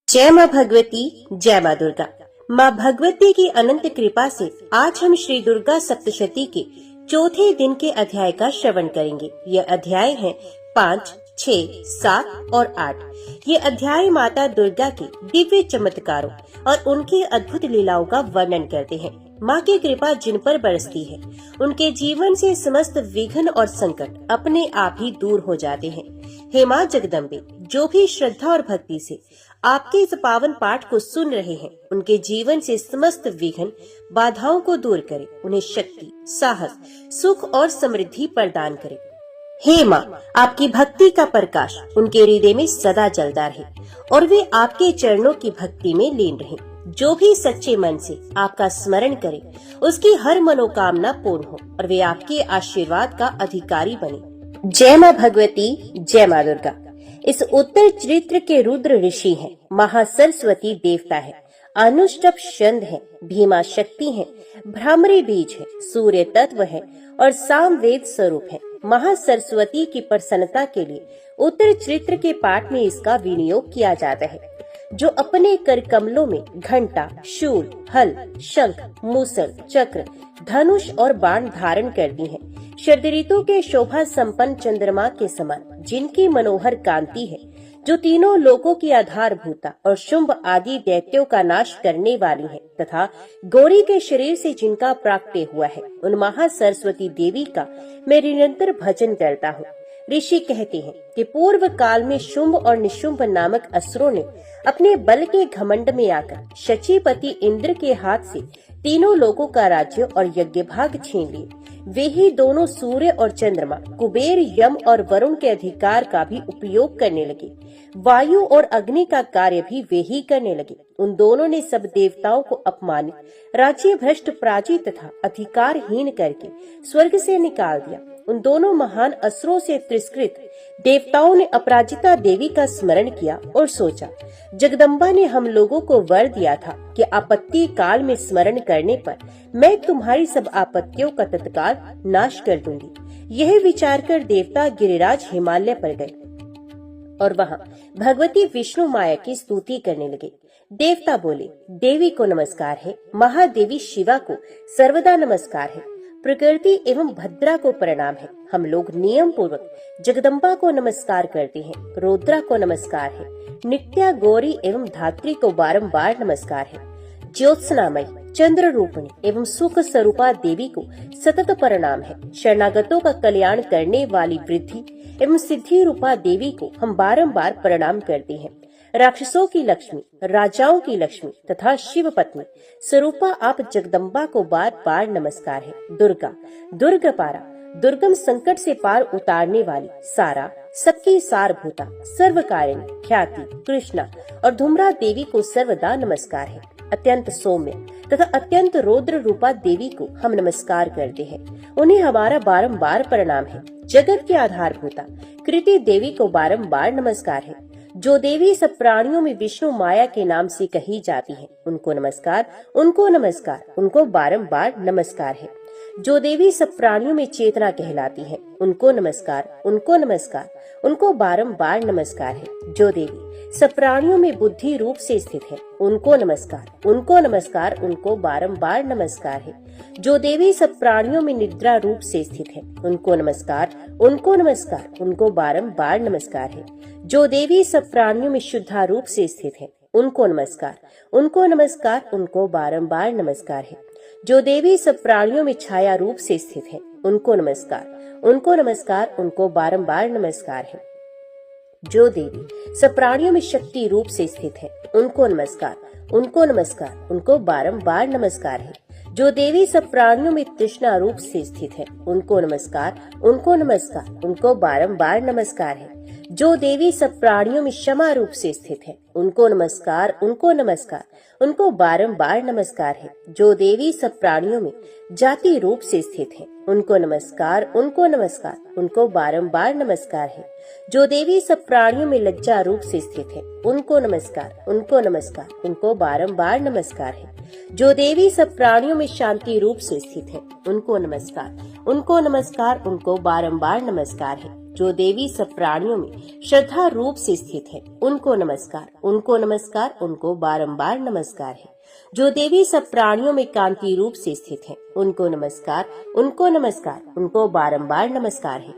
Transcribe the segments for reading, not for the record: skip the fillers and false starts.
जय माँ भगवती, जय माँ दुर्गा। माँ भगवती की अनंत कृपा से आज हम श्री दुर्गा सप्तशती के चौथे दिन के अध्याय का श्रवण करेंगे। ये अध्याय है 5, 6, 7 और 8। ये अध्याय माता दुर्गा के दिव्य चमत्कारों और उनकी अद्भुत लीलाओं का वर्णन करते हैं। माँ की कृपा जिन पर बरसती है, उनके जीवन से समस्त विघ्न और संकट अपने आप ही दूर हो जाते हैं। हे माँ जगदम्बे, जो भी श्रद्धा और भक्ति से आपके इस पावन पाठ को सुन रहे हैं, उनके जीवन से समस्त विघ्न बाधाओं को दूर करे, उन्हें शक्ति, साहस, सुख और समृद्धि प्रदान करे। हे माँ, आपकी भक्ति का प्रकाश उनके हृदय में सदा जलता रहे और वे आपके चरणों की भक्ति में लीन रहे। जो भी सच्चे मन से आपका स्मरण करे, उसकी हर मनोकामना पूर्ण हो और वे आपके आशीर्वाद का अधिकारी बने। जय माँ भगवती, जय माँ दुर्गा। इस उत्तर चरित्र के रुद्र ऋषि हैं, महासरस्वती देवता है, अनुष्टप छंद है, भीमा शक्ति है, भ्रामरी बीज है, सूर्य तत्व है और सामवेद स्वरूप है। महासरस्वती की प्रसन्नता के लिए उत्तर चरित्र के पाठ में इसका विनियोग किया जाता है, जो अपने कर कमलों में घंटा, शूल, हल, शंख, मूसल, चक्र, धनुष और बाण धारण करती हैं। शरद ऋतु के शोभा संपन्न चंद्रमा के समान जिनकी मनोहर कांति है, जो तीनों लोकों की आधारभूता और शुंभ आदि दैत्यों का नाश करने वाली है, तथा गौरी के शरीर से जिनका प्राकट्य हुआ है, उन महासरस्वती देवी का मैं निरंतर भजन करता हूँ। ऋषि कहते हैं कि पूर्व काल में शुंभ और निशुंभ नामक असुरों ने अपने बल के घमंड में आकर शचीपति इंद्र के हाथ से तीनों लोगों का राज्य और यज्ञ भाग छीन लिए। वे ही दोनों सूर्य और चंद्रमा, कुबेर, यम और वरुण के अधिकार का भी उपयोग करने लगे। वायु और अग्नि का कार्य भी वे ही करने लगे। उन दोनों ने सब देवताओं को अपमानित, राज्य भ्रष्ट, पराजित तथा अधिकारहीन करके स्वर्ग से निकाल दिया। उन दोनों महान असुरों से तिरस्कृत देवताओं ने अपराजिता देवी का स्मरण किया और सोचा, जगदम्बा ने हम लोगों को वर दिया था कि आपत्ति काल में स्मरण करने पर मैं तुम्हारी सब आपत्तियों का तत्काल नाश कर दूंगी। यह विचार कर देवता गिरिराज हिमालय पर गए और वहाँ भगवती विष्णु माया की स्तुति करने लगे। देवता बोले, देवी को नमस्कार है, महादेवी शिवा को सर्वदा नमस्कार है, प्रकृति एवं भद्रा को प्रणाम है। हम लोग नियम पूर्वक जगदम्बा को नमस्कार करते हैं, रुद्रा को नमस्कार है, नित्या, गौरी एवं धात्री को बारंबार नमस्कार है, ज्योत्सनामयी, चंद्र रूपिणी एवं सुख स्वरूपा देवी को सतत प्रणाम है। शरणागतों का कल्याण करने वाली वृद्धि एवं सिद्धि रूपा देवी को हम बारंबार प्रणाम करते हैं। राक्षसों की लक्ष्मी, राजाओं की लक्ष्मी तथा शिव पत्नी स्वरूपा आप जगदम्बा को बार बार नमस्कार है। दुर्गा, दुर्गपारा, दुर्गम संकट से पार उतारने वाली, सारा, सबकी सारभूता, सर्वकारिणी, ख्याति, कृष्णा और धूम्रा देवी को सर्वदा नमस्कार है। अत्यंत सौम्य तथा अत्यंत रौद्र रूपा देवी को हम नमस्कार करते हैं, उन्हें हमारा बारंबार प्रणाम है। जगत के आधारभूता कृति देवी को बारंबार नमस्कार है। जो देवी सब प्राणियों में विष्णु माया के नाम से कही जाती है, उनको नमस्कार, उनको नमस्कार, उनको बारंबार नमस्कार है। जो देवी सब प्राणियों में चेतना कहलाती है, उनको नमस्कार, उनको नमस्कार, उनको बारंबार नमस्कार है। जो देवी सब प्राणियों में बुद्धि रूप से स्थित है, उनको नमस्कार, उनको नमस्कार, उनको बारंबार नमस्कार है। जो देवी सब प्राणियों में निद्रा रूप से स्थित है, उनको नमस्कार, उनको नमस्कार, उनको बारंबार नमस्कार है। जो देवी सब प्राणियों में शुद्धा रूप से स्थित है, उनको नमस्कार, उनको नमस्कार, उनको बारंबार नमस्कार है। जो देवी सब प्राणियों में छाया रूप से स्थित है, उनको नमस्कार, उनको नमस्कार, उनको बारंबार नमस्कार है। जो देवी सब प्राणियों में शक्ति रूप से स्थित है, उनको नमस्कार, उनको नमस्कार, उनको बारंबार नमस्कार है। जो देवी सब प्राणियों में तृष्णा रूप से स्थित है, उनको नमस्कार, उनको नमस्कार, उनको बारंबार नमस्कार है। जो देवी सब प्राणियों में क्षमा रूप से स्थित है, उनको नमस्कार, उनको नमस्कार, उनको बारंबार नमस्कार है। जो देवी सब प्राणियों में जाति रूप से स्थित है, उनको नमस्कार, उनको नमस्कार, उनको बारंबार नमस्कार है। जो देवी सब प्राणियों में लज्जा रूप से स्थित है, उनको नमस्कार, उनको नमस्कार, उनको बारंबार नमस्कार है। जो देवी सब प्राणियों में शांति रूप से स्थित है, उनको नमस्कार, उनको नमस्कार, उनको बारंबार नमस्कार है। जो देवी सब प्राणियों में श्रद्धा रूप से स्थित है, उनको नमस्कार, उनको नमस्कार, उनको बारंबार नमस्कार है। जो देवी सब प्राणियों में कांति रूप से स्थित है, उनको नमस्कार, उनको नमस्कार, उनको बारंबार नमस्कार है।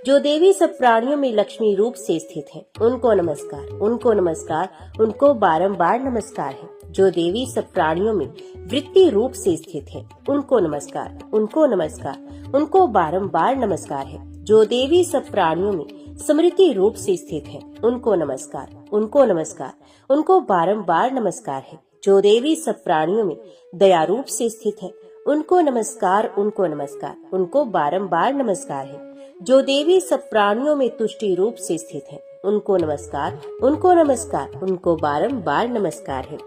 जो देवी सब प्राणियों में लक्ष्मी रूप से स्थित है, उनको नमस्कार, उनको नमस्कार, उनको बारंबार नमस्कार है। जो देवी सब प्राणियों में वृत्ति रूप से स्थित है, उनको नमस्कार, उनको नमस्कार, उनको बारंबार नमस्कार है। जो देवी सब प्राणियों में स्मृति रूप से स्थित है, उनको नमस्कार, उनको नमस्कार, उनको बारंबार नमस्कार है। जो देवी सब प्राणियों में दया रूप से स्थित है, उनको नमस्कार, उनको नमस्कार, उनको बारंबार नमस्कार है। जो देवी सब प्राणियों में तुष्टि रूप से स्थित है, उनको नमस्कार, उनको नमस्कार, उनको बारंबार नमस्कार है।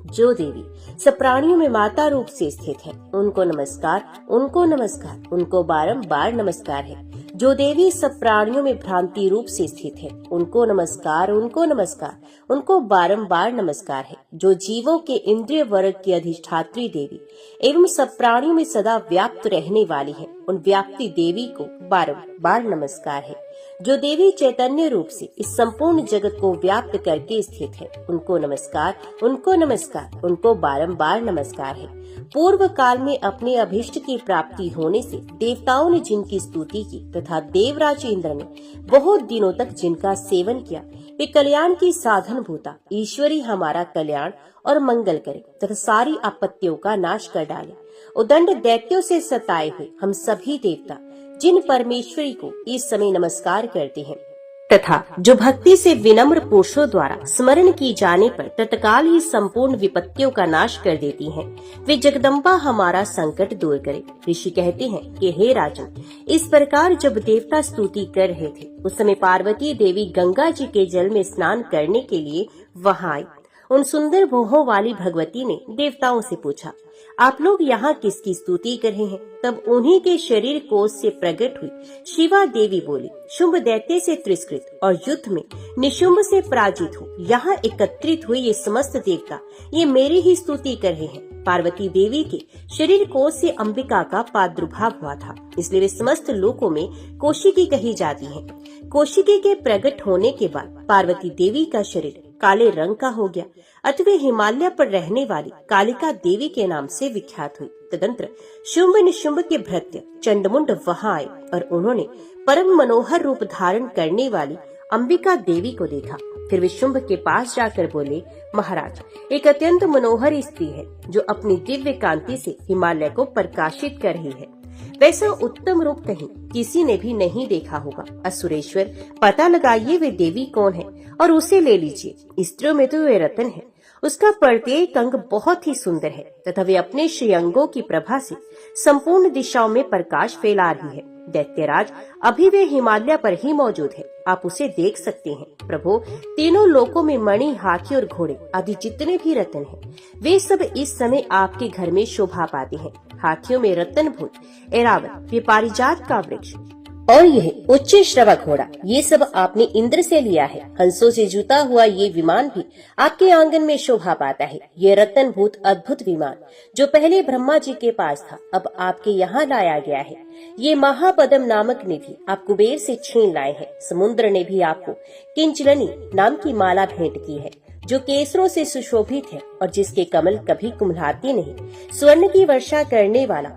जो देवी सब प्राणियों में माता रूप से स्थित है, उनको नमस्कार, उनको नमस्कार, उनको बारंबार नमस्कार है। जो देवी सब प्राणियों में भ्रांति रूप से स्थित है, उनको नमस्कार, उनको नमस्कार, उनको बारंबार नमस्कार है। जो जीवों के इंद्रिय वर्ग की अधिष्ठात्री देवी एवं सब प्राणियों में सदा व्याप्त रहने वाली है, उन व्याप्ति देवी को बारंबार नमस्कार है। जो देवी चैतन्य रूप से इस संपूर्ण जगत को व्याप्त करके स्थित है, उनको नमस्कार, उनको नमस्कार, उनको बारंबार नमस्कार है। पूर्व काल में अपने अभिष्ट की प्राप्ति होने से देवताओं ने जिनकी स्तुति की तथा देवराज इंद्र ने बहुत दिनों तक जिनका सेवन किया, वे कल्याण की साधन भूता ईश्वरी हमारा कल्याण और मंगल करे तथा सारी आपत्तियों का नाश कर डाले। उदंड दैत्यों से सताए हुए हम सभी देवता जिन परमेश्वरी को इस समय नमस्कार करते हैं तथा जो भक्ति से विनम्र पुरुषों द्वारा स्मरण की जाने पर तत्काल ही संपूर्ण विपत्तियों का नाश कर देती हैं, वे जगदम्बा हमारा संकट दूर करे। ऋषि कहते हैं कि हे राजन, इस प्रकार जब देवता स्तुति कर रहे थे, उस समय पार्वती देवी गंगा जी के जल में स्नान करने के लिए वहां आई। उन सुंदर भौहों वाली भगवती ने देवताओं से पूछा, आप लोग यहाँ किसकी स्तुति कर रहे हैं? तब उन्हीं के शरीर कोश से प्रकट हुई शिवा देवी बोली, शुंभ दैत्य से तिरस्कृत और युद्ध में निशुंभ से पराजित हो यहाँ एकत्रित हुए ये समस्त देवता ये मेरी ही स्तुति कर रहे हैं। पार्वती देवी के शरीर कोश से अंबिका का प्रादुर्भाव हुआ था, इसलिए वे समस्त लोकों में कौशिकी कही जाती हैं। कौशिकी के प्रकट होने के बाद पार्वती देवी का शरीर काले रंग का हो गया, अतः हिमालय पर रहने वाली कालिका देवी के नाम से विख्यात हुई। तदंतर शुंभ निशुंभ के भृत्य चंडमुंड वहां आए और उन्होंने परम मनोहर रूप धारण करने वाली अंबिका देवी को देखा। फिर वे शुंभ के पास जाकर बोले, महाराज, एक अत्यंत मनोहर स्त्री है जो अपनी दिव्य कांति से हिमालय को प्रकाशित कर रही है। वैसा उत्तम रूप कहीं किसी ने भी नहीं देखा होगा। असुरेश्वर, पता लगाइए वे देवी कौन है और उसे ले लीजिए। स्त्रियों में तो वे रतन है, उसका प्रत्येक अंग बहुत ही सुंदर है तथा वे अपने श्रीअंगों की प्रभा से संपूर्ण दिशाओं में प्रकाश फैला रही है। दैत्यराज, अभी वे हिमालय पर ही मौजूद है, आप उसे देख सकते हैं। प्रभु, तीनों लोकों में मणि, हाथी और घोड़े आदि जितने भी रत्न हैं, वे सब इस समय आपके घर में शोभा पाते हैं। हाथियों में रत्नभूत ऐरावत, वे पारिजात का वृक्ष और यह उच्च श्रवा घोड़ा, ये सब आपने इंद्र से लिया है। हंसों से जुता हुआ ये विमान भी आपके आंगन में शोभा पाता है। ये रत्नभूत अद्भुत विमान जो पहले ब्रह्मा जी के पास था, अब आपके यहाँ लाया गया है। ये महापदम नामक निधि आप कुबेर से छीन लाए हैं। समुद्र ने भी आपको किंचलनी नाम की माला भेंट की है जो केसरों से सुशोभित है और जिसके कमल कभी कुम्हलाते नहीं। स्वर्ण की वर्षा करने वाला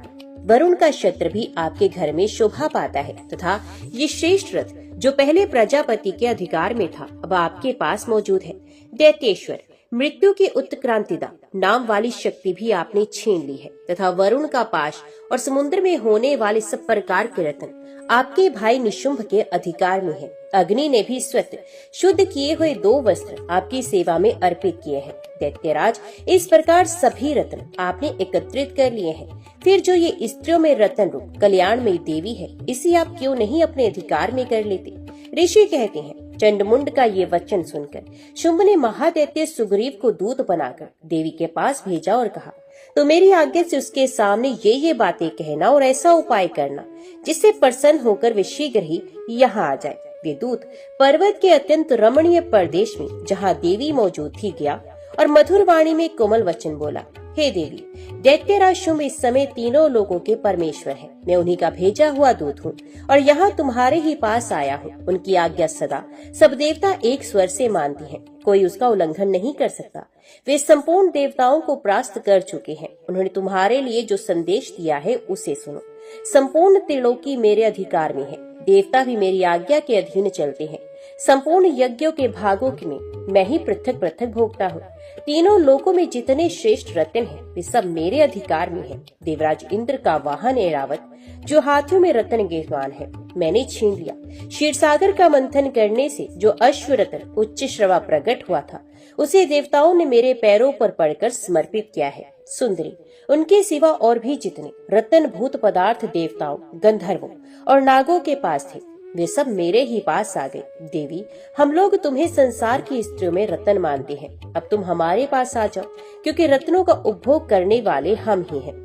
वरुण का छत्र भी आपके घर में शोभा पाता है तथा ये श्रेष्ठ रथ जो पहले प्रजापति के अधिकार में था, अब आपके पास मौजूद है। दैत्येश्वर, मृत्यु की उत्क्रांतिदा नाम वाली शक्ति भी आपने छीन ली है तथा वरुण का पाश और समुद्र में होने वाले सब प्रकार के रत्न आपके भाई निशुंभ के अधिकार में है। अग्नि ने भी स्वतः शुद्ध किए हुए 2 वस्त्र आपकी सेवा में अर्पित किए हैं। दैत्यराज, इस प्रकार सभी रत्न आपने एकत्रित कर लिए हैं। फिर जो ये स्त्रियों में रत्न रूप कल्याण में देवी है, इसे आप क्यों नहीं अपने अधिकार में कर लेते? ऋषि कहते हैं, चंडमुंड का ये वचन सुनकर शुंभ ने महादैत्य सुग्रीव को दूत बनाकर देवी के पास भेजा और कहा, तो मेरी आज्ञा से उसके सामने ये बातें कहना और ऐसा उपाय करना जिससे प्रसन्न होकर वे शीघ्र ही यहाँ आ जाए। वे दूत पर्वत के अत्यंत रमणीय प्रदेश में जहाँ देवी मौजूद थी गया और मधुर वाणी में कोमल वचन बोला, हे देवी, दैत्यराज शुंभ इस समय तीनों लोगों के परमेश्वर हैं। मैं उन्हीं का भेजा हुआ दूत हूँ और यहाँ तुम्हारे ही पास आया हूँ। उनकी आज्ञा सदा सब देवता एक स्वर से मानती हैं, कोई उसका उल्लंघन नहीं कर सकता। वे संपूर्ण देवताओं को परास्त कर चुके हैं। उन्होंने तुम्हारे लिए जो संदेश दिया है उसे सुनो। संपूर्ण त्रिलोकी मेरे अधिकार में है, देवता भी मेरी आज्ञा के अधीन चलते हैं। संपूर्ण यज्ञों के भागों में मैं ही पृथक पृथक भोगता हूँ। तीनों लोकों में जितने श्रेष्ठ रत्न हैं, वे सब मेरे अधिकार में हैं। देवराज इंद्र का वाहन ऐरावत, जो हाथियों में रत्न गेहवान है, मैंने छीन लिया। क्षीरसागर का मंथन करने से जो अश्व रत्न उच्च श्रवा प्रकट हुआ था, उसे देवताओं ने मेरे पैरों पर पड़कर समर्पित किया है। सुंदरी, उनके सिवा और भी जितने रत्न भूत पदार्थ देवताओं, गंधर्वों और नागों के पास थे, वे सब मेरे ही पास आ गए। देवी, हम लोग तुम्हें संसार की स्त्रियों में रत्न मानते हैं। अब तुम हमारे पास आ जाओ, क्योंकि रत्नों का उपभोग करने वाले हम ही हैं।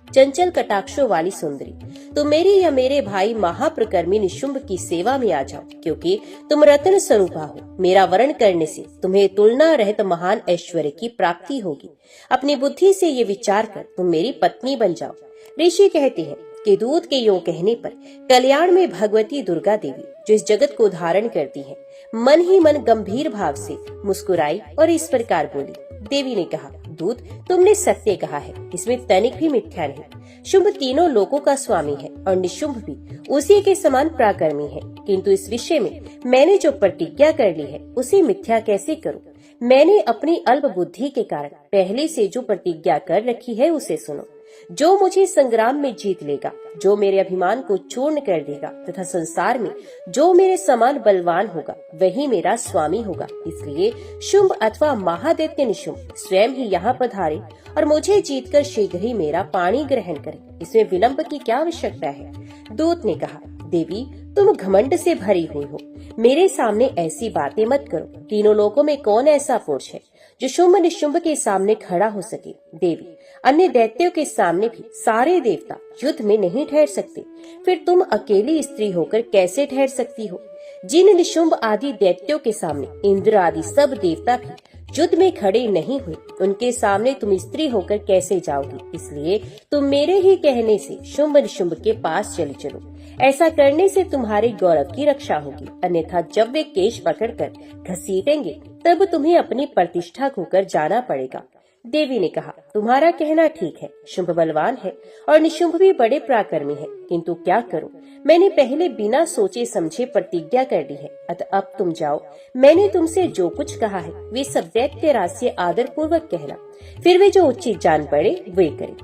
चंचल कटाक्षों वाली सुंदरी, तुम मेरी या मेरे भाई महाप्रकर्मी निशुंभ की सेवा में आ जाओ, क्योंकि तुम रत्न स्वरूपा हो। मेरा वरण करने से तुम्हें तुलना रहित महान ऐश्वर्य की प्राप्ति होगी। अपनी बुद्धि से ये विचार कर तुम मेरी पत्नी बन जाओ। ऋषि कहते हैं कि दूत के यूं कहने पर कल्याण में भगवती दुर्गा देवी, जो इस जगत को धारण करती है, मन ही मन गंभीर भाव से मुस्कुराई और इस प्रकार बोली। देवी ने कहा, दूत, तुमने सत्य कहा है, इसमें तनिक भी मिथ्या नहीं। शुंभ तीनों लोकों का स्वामी है और निशुंभ भी उसी के समान पराक्रमी है, किंतु इस विषय में मैंने जो प्रतिज्ञा कर ली है उसे मिथ्या कैसे करूं? मैंने अपनी अल्प बुद्धि के कारण पहले से जो प्रतिज्ञा कर रखी है उसे सुनो। जो मुझे संग्राम में जीत लेगा, जो मेरे अभिमान को चूर्ण कर देगा तथा संसार में जो मेरे समान बलवान होगा, वही मेरा स्वामी होगा। इसलिए शुंभ अथवा महादैत्य निशुंभ स्वयं ही यहाँ पधारे और मुझे जीतकर शीघ्र ही मेरा पाणी ग्रहण करे। इसमें विलंब की क्या आवश्यकता है? दूत ने कहा, देवी, तुम घमंड से भरी हुई हो, मेरे सामने ऐसी बातें मत करो। तीनों लोकों में कौन ऐसा पुरुष है जो शुंभ निशुंभ के सामने खड़ा हो सके? देवी, अन्य दैत्यों के सामने भी सारे देवता युद्ध में नहीं ठहर सकते, फिर तुम अकेली स्त्री होकर कैसे ठहर सकती हो? जिन निशुंभ आदि दैत्यों के सामने इंद्र आदि सब देवता भी युद्ध में खड़े नहीं हुए, उनके सामने तुम स्त्री होकर कैसे जाओगी? इसलिए तुम मेरे ही कहने से शुंभ निशुंभ के पास चली चलो। ऐसा करने से तुम्हारे गौरव की रक्षा होगी, अन्यथा जब वे केश पकड़कर घसीटेंगे तब तुम्हें अपनी प्रतिष्ठा खोकर जाना पड़ेगा। देवी ने कहा, तुम्हारा कहना ठीक है। शुंभ बलवान है और निशुंभ भी बड़े पराक्रमी है, किंतु क्या करूं? मैंने पहले बिना सोचे समझे प्रतिज्ञा कर ली है, अतः अब तुम जाओ। मैंने तुमसे जो कुछ कहा है वे सब दैत्यराज से आदर पूर्वक कहना, फिर वे जो उचित जान पड़े वे करें।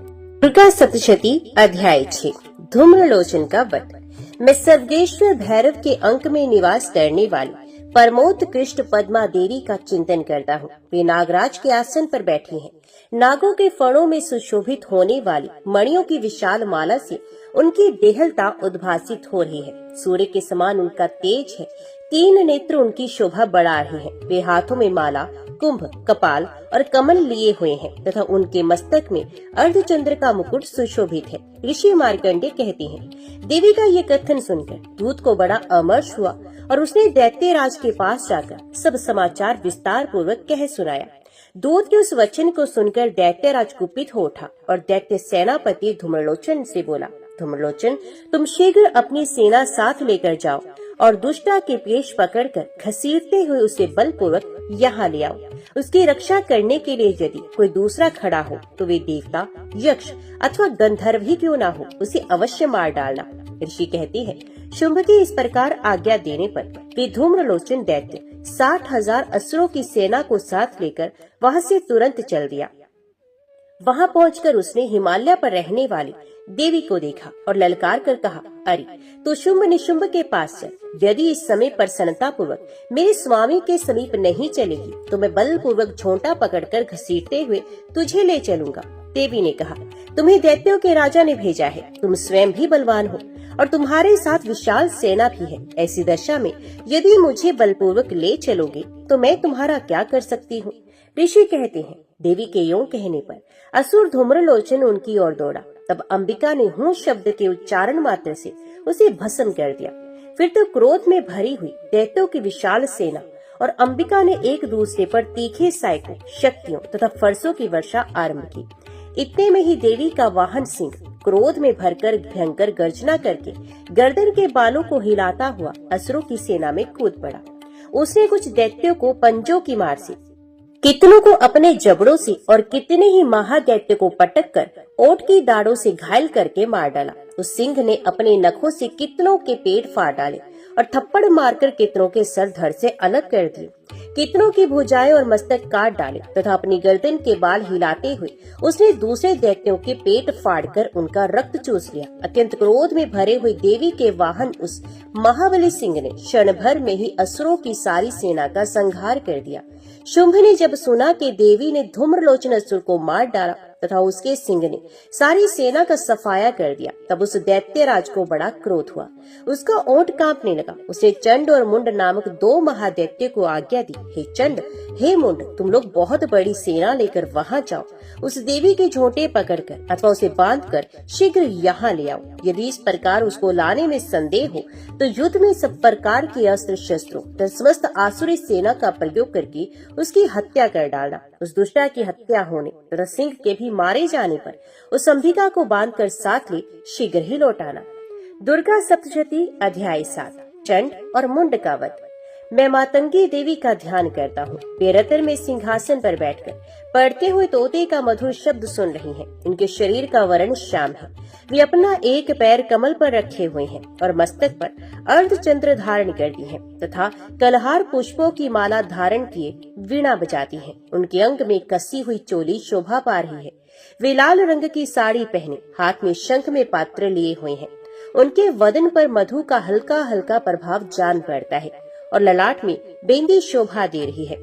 दुर्गा सप्तशती अध्याय 6। धूम्रलोचन का वध। मैं सर्वेश्वर भैरव के अंक में निवास करने वाली परमोत्कृष्ट पद्मा देवी का चिंतन करता हूँ। वे नागराज के आसन पर बैठी हैं। नागों के फणों में सुशोभित होने वाली मणियों की विशाल माला से उनकी देहलता उद्भासित हो रही है। सूर्य के समान उनका तेज है। 3 नेत्र उनकी शोभा बढ़ा रहे हैं। वे हाथों में माला, कुंभ, कपाल और कमल लिए हुए हैं तथा उनके मस्तक में अर्धचंद्र का मुकुट सुशोभित है। ऋषि मार्कंडे कहते हैं, देवी का ये कथन सुनकर दूत को बड़ा अमर्ष हुआ और उसने दैत्यराज के पास जाकर सब समाचार विस्तार पूर्वक कह सुनाया। दूत के उस वचन को सुनकर दैत्यराज कुपित हो उठा और दैत्य सेनापति धूम्रलोचन से बोला, धूम्रलोचन, तुम शीघ्र अपनी सेना साथ लेकर जाओ और दुष्टा के पेश पकड़कर घसीटते हुए उसे बलपूर्वक यहाँ ले आओ। उसकी रक्षा करने के लिए यदि कोई दूसरा खड़ा हो तो वे देवता, यक्ष अथवा गंधर्व ही क्यों ना हो, उसे अवश्य मार डालना। ऋषि कहते हैं, शुंभ की इस प्रकार आज्ञा देने पर वे धूम्रलोचन दैत्य 60,000 असुरों की सेना को साथ लेकर वहाँ से तुरंत चल दिया। वहाँ पहुंचकर उसने हिमालय पर रहने वाली देवी को देखा और ललकार कर कहा, अरे तू शुंभ निशुंभ के पास चल। यदि इस समय प्रसन्नता पूर्वक मेरे स्वामी के समीप नहीं चलेगी तो मैं बलपूर्वक झोंटा पकड़कर घसीटते हुए तुझे ले चलूंगा। देवी ने कहा, तुम्हें दैत्यों के राजा ने भेजा है, तुम स्वयं भी बलवान हो और तुम्हारे साथ विशाल सेना भी है। ऐसी दशा में यदि मुझे बलपूर्वक ले चलोगे तो मैं तुम्हारा क्या कर सकती हूँ? ऋषि कहते हैं, देवी के यूं कहने पर असुर धूम्रलोचन उनकी ओर दौड़ा। तब अंबिका ने हूं शब्द के उच्चारण मात्र से उसे भस्म कर दिया। फिर तो क्रोध में भरी हुई दैत्यों की विशाल सेना और अंबिका ने एक दूसरे पर तीखे साइकों, शक्तियों तथा फरसों की वर्षा आरंभ की। इतने में ही देवी का वाहन सिंह क्रोध में भरकर भयंकर गर्जना करके गर्दन के बालों को हिलाता हुआ असुरों की सेना में कूद पड़ा। उसने कुछ दैत्यों को पंजों की मार से, कितनों को अपने जबड़ों से और कितने ही महादैत्य को पटक कर ओट की दाढ़ों से घायल करके मार डाला। उस सिंह ने अपने नखों से कितनों के पेट फाड़ डाले और थप्पड़ मारकर कितनों के सर धड़ से अलग कर दिए। कितनों की भुजाएं और मस्तक काट डाले तथा अपनी गर्दन के बाल हिलाते हुए उसने दूसरे दैत्यों के पेट फाड़कर उनका रक्त चूस लिया। अत्यंत क्रोध में भरे हुए देवी के वाहन उस महाबली सिंह ने क्षण भर में ही असुरों की सारी सेना का संहार कर दिया। शुंभ ने जब सुना कि देवी ने धूम्रलोचन असुर को मार डाला तथा उसके सिंह ने सारी सेना का सफाया कर दिया, तब उस दैत्य राज को बड़ा क्रोध हुआ। उसका ओंठ कांपने लगा। उसने चंड और मुंड नामक दो महादैत्य को आज्ञा दी, हे चंड, हे मुंड, तुम लोग बहुत बड़ी सेना लेकर वहां जाओ। उस देवी के झोंटे पकड़कर अथवा उसे बांधकर शीघ्र यहाँ ले आओ। यदि इस प्रकार उसको लाने में संदेह हो तो युद्ध में सब प्रकार के अस्त्र शस्त्रों तथा समस्त आसुरी सेना का प्रयोग करके उसकी हत्या कर डालना। उस दुष्टा की हत्या होने तथा सिंह के भी मारे जाने पर उस अंबिका को बांधकर साथ ले शीघ्र ही लौटाना। दुर्गा सप्तशती अध्याय 7। चंड और मुंड का वध। मैं मातंगी देवी का ध्यान करता हूँ। वे रत्न में सिंहासन पर बैठकर पढ़ते हुए तोते का मधुर शब्द सुन रही हैं। उनके शरीर का वर्ण श्याम है। वे अपना एक पैर कमल पर रखे हुए हैं और मस्तक पर अर्धचंद्र धारण करती हैं तथा कलहार पुष्पों की माला धारण किए वीणा बजाती हैं। उनके अंग में कसी हुई चोली शोभा पा रही है। वे लाल रंग की साड़ी पहने हाथ में शंख में पात्र लिए हुए हैं। उनके वदन पर मधु का हल्का हल्का प्रभाव जान पड़ता है और ललाट में बेंदी शोभा दे रही है।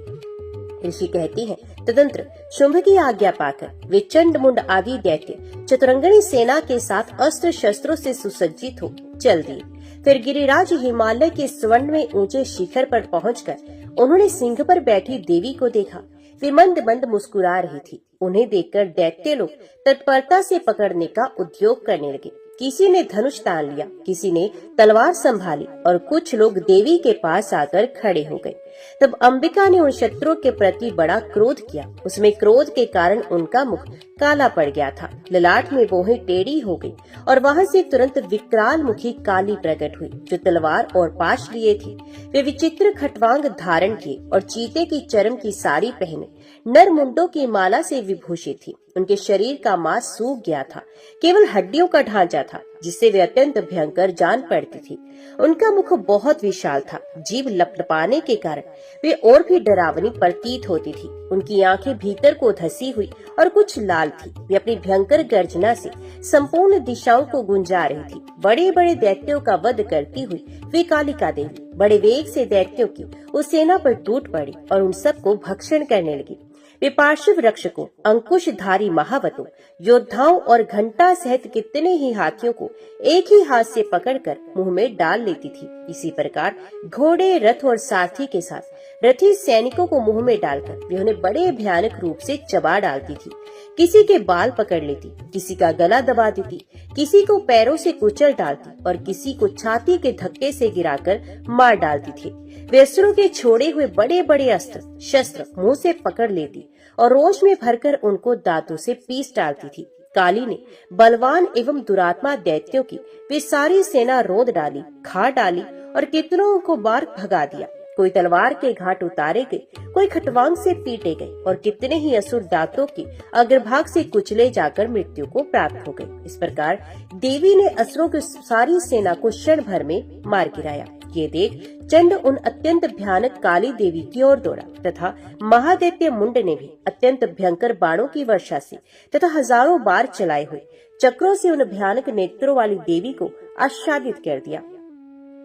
ऋषि कहती हैं, तदंतर शुंभ की आज्ञा पाकर वे चंड मुंड आदि दैत्य चतुरंगनी सेना के साथ अस्त्र शस्त्रों से सुसज्जित हो चल दिए। फिर गिरिराज हिमालय के स्वर्ण में ऊंचे शिखर पर पहुंचकर उन्होंने सिंह पर बैठी देवी को देखा। वे मंद मंद मुस्कुरा रही थी। उन्हें देखकर दैत्य लोग तत्परता से पकड़ने का उद्योग करने लगे। किसी ने धनुष तान लिया, किसी ने तलवार संभाली और कुछ लोग देवी के पास आकर खड़े हो गए। तब अंबिका ने उन शत्रुओं के प्रति बड़ा क्रोध किया। उसमें क्रोध के कारण उनका मुख काला पड़ गया था, ललाट में बोहें टेढ़ी हो गई और वहां से तुरंत विकराल मुखी काली प्रकट हुई जो तलवार और पाश लिए थी। वे विचित्र खटवांग धारण किए और चीते की चरम की साड़ी पहने नर मुंडों की माला से विभूषित थी। उनके शरीर का मांस सूख गया था, केवल हड्डियों का ढांचा था जिससे वे अत्यंत भयंकर जान पड़ती थी। उनका मुख बहुत विशाल था, जीभ लपलपाने के कारण वे और भी डरावनी प्रतीत होती थी। उनकी आंखें भीतर को धसी हुई और कुछ लाल थी। वे अपनी भयंकर गर्जना से संपूर्ण दिशाओं को गुंजा रही थी। बड़े बड़े दैत्यों का वध करती हुई वे कालिका देवी बड़े वेग से दैत्यों की उस सेना पर टूट पड़ी और उन सबको भक्षण करने लगी। वे पार्श्व रक्षकों, अंकुशधारी महावतों, योद्धाओं और घंटा सहित कितने ही हाथियों को एक ही हाथ से पकड़कर मुंह में डाल लेती थी। इसी प्रकार घोड़े, रथ और सारथी के साथ रथी सैनिकों को मुंह में डालकर वे उन्हें बड़े भयानक रूप से चबा डालती थी। किसी के बाल पकड़ लेती, किसी का गला दबा देती, किसी को पैरों से कुचल डालती और किसी को छाती के धक्के से गिराकर मार डालती थी। वे असुरों के छोड़े हुए बड़े बड़े अस्त्र शस्त्र मुंह से पकड़ लेती और रोष में भरकर उनको दांतों से पीस डालती थी। काली ने बलवान एवं दुरात्मा दैत्यों की वे सारी सेना रोंद डाली, खा डाली और कितनों को बार भगा दिया। कोई तलवार के घाट उतारे गए, कोई खटवांग से पीटे गए और कितने ही असुर दांतों के अग्रभाग से कुचले जाकर मृत्यु को प्राप्त हो गए। इस प्रकार देवी ने असुरों की सारी सेना को क्षण भर में मार गिराया। ये देख चंड उन अत्यंत भयानक काली देवी की ओर दौड़ा तथा महादैत्य मुंड ने भी अत्यंत भयंकर बाणों की वर्षा से तथा हजारों बार चलाए हुए चक्रों से उन भयानक नेत्रों वाली देवी को आच्छादित कर दिया।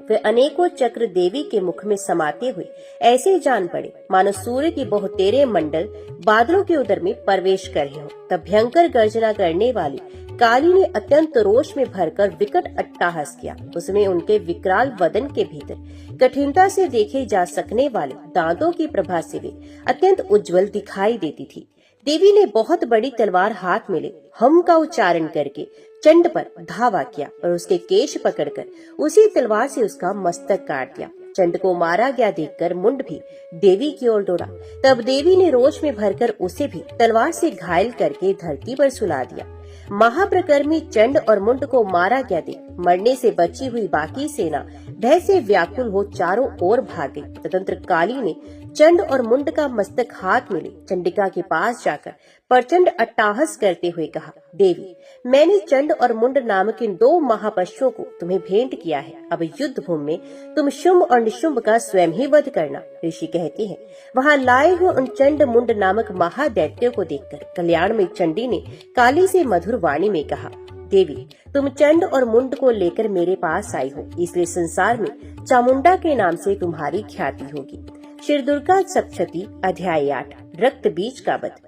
वे अनेकों चक्र देवी के मुख में समाते हुए ऐसे जान पड़े मानो सूर्य की बहुतेरे मंडल बादलों के उदर में प्रवेश कर रहे हो। तब भयंकर गर्जना करने वाली काली ने अत्यंत रोष में भरकर विकट अट्टहास किया। उसमें उनके विकराल वदन के भीतर कठिनता से देखे जा सकने वाले दांतों की प्रभा से वे अत्यंत उज्जवल दिखाई देती थी। देवी ने बहुत बड़ी तलवार हाथ में ले हम का उच्चारण करके चंड पर धावा किया और उसके केश पकड़कर उसी तलवार से उसका मस्तक काट दिया। चंड को मारा गया देखकर मुंड भी देवी की ओर दौड़ा। तब देवी ने रोष में भरकर उसे भी तलवार से घायल करके धरती पर सुला दिया। महाप्रकर्मी चंड और मुंड को मारा गया देख मरने से बची हुई बाकी सेना भय से व्याकुल हो चारों ओर भाग गई। तदंतर काली ने चंड और मुंड का मस्तक हाथ में ले चंडिका के पास जाकर प्रचंड अट्टहास करते हुए कहा, देवी, मैंने चंड और मुंड नामक इन 2 महापशुओं को तुम्हें भेंट किया है। अब युद्ध भूमि में तुम शुंभ और निशुंभ का स्वयं ही वध करना। ऋषि कहते हैं, वहाँ लाए हुए उन चंड मुंड नामक महादैत्यों को देखकर कल्याण में चंडी ने काली से मधुर वाणी में कहा, देवी, तुम चंड और मुंड को लेकर मेरे पास आई हो, इसलिए संसार में चामुंडा के नाम से तुम्हारी ख्याति होगी। श्री दुर्गा सप्तशती अध्याय 8 रक्त बीज का वध।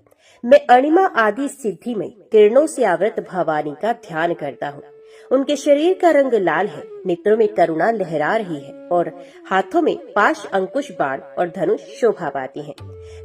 मैं अणिमा आदि सिद्धि में किरणों से आवृत भवानी का ध्यान करता हूँ। उनके शरीर का रंग लाल है, नेत्रों में करुणा लहरा रही है और हाथों में पाश अंकुश बाण और धनुष शोभा पाते हैं।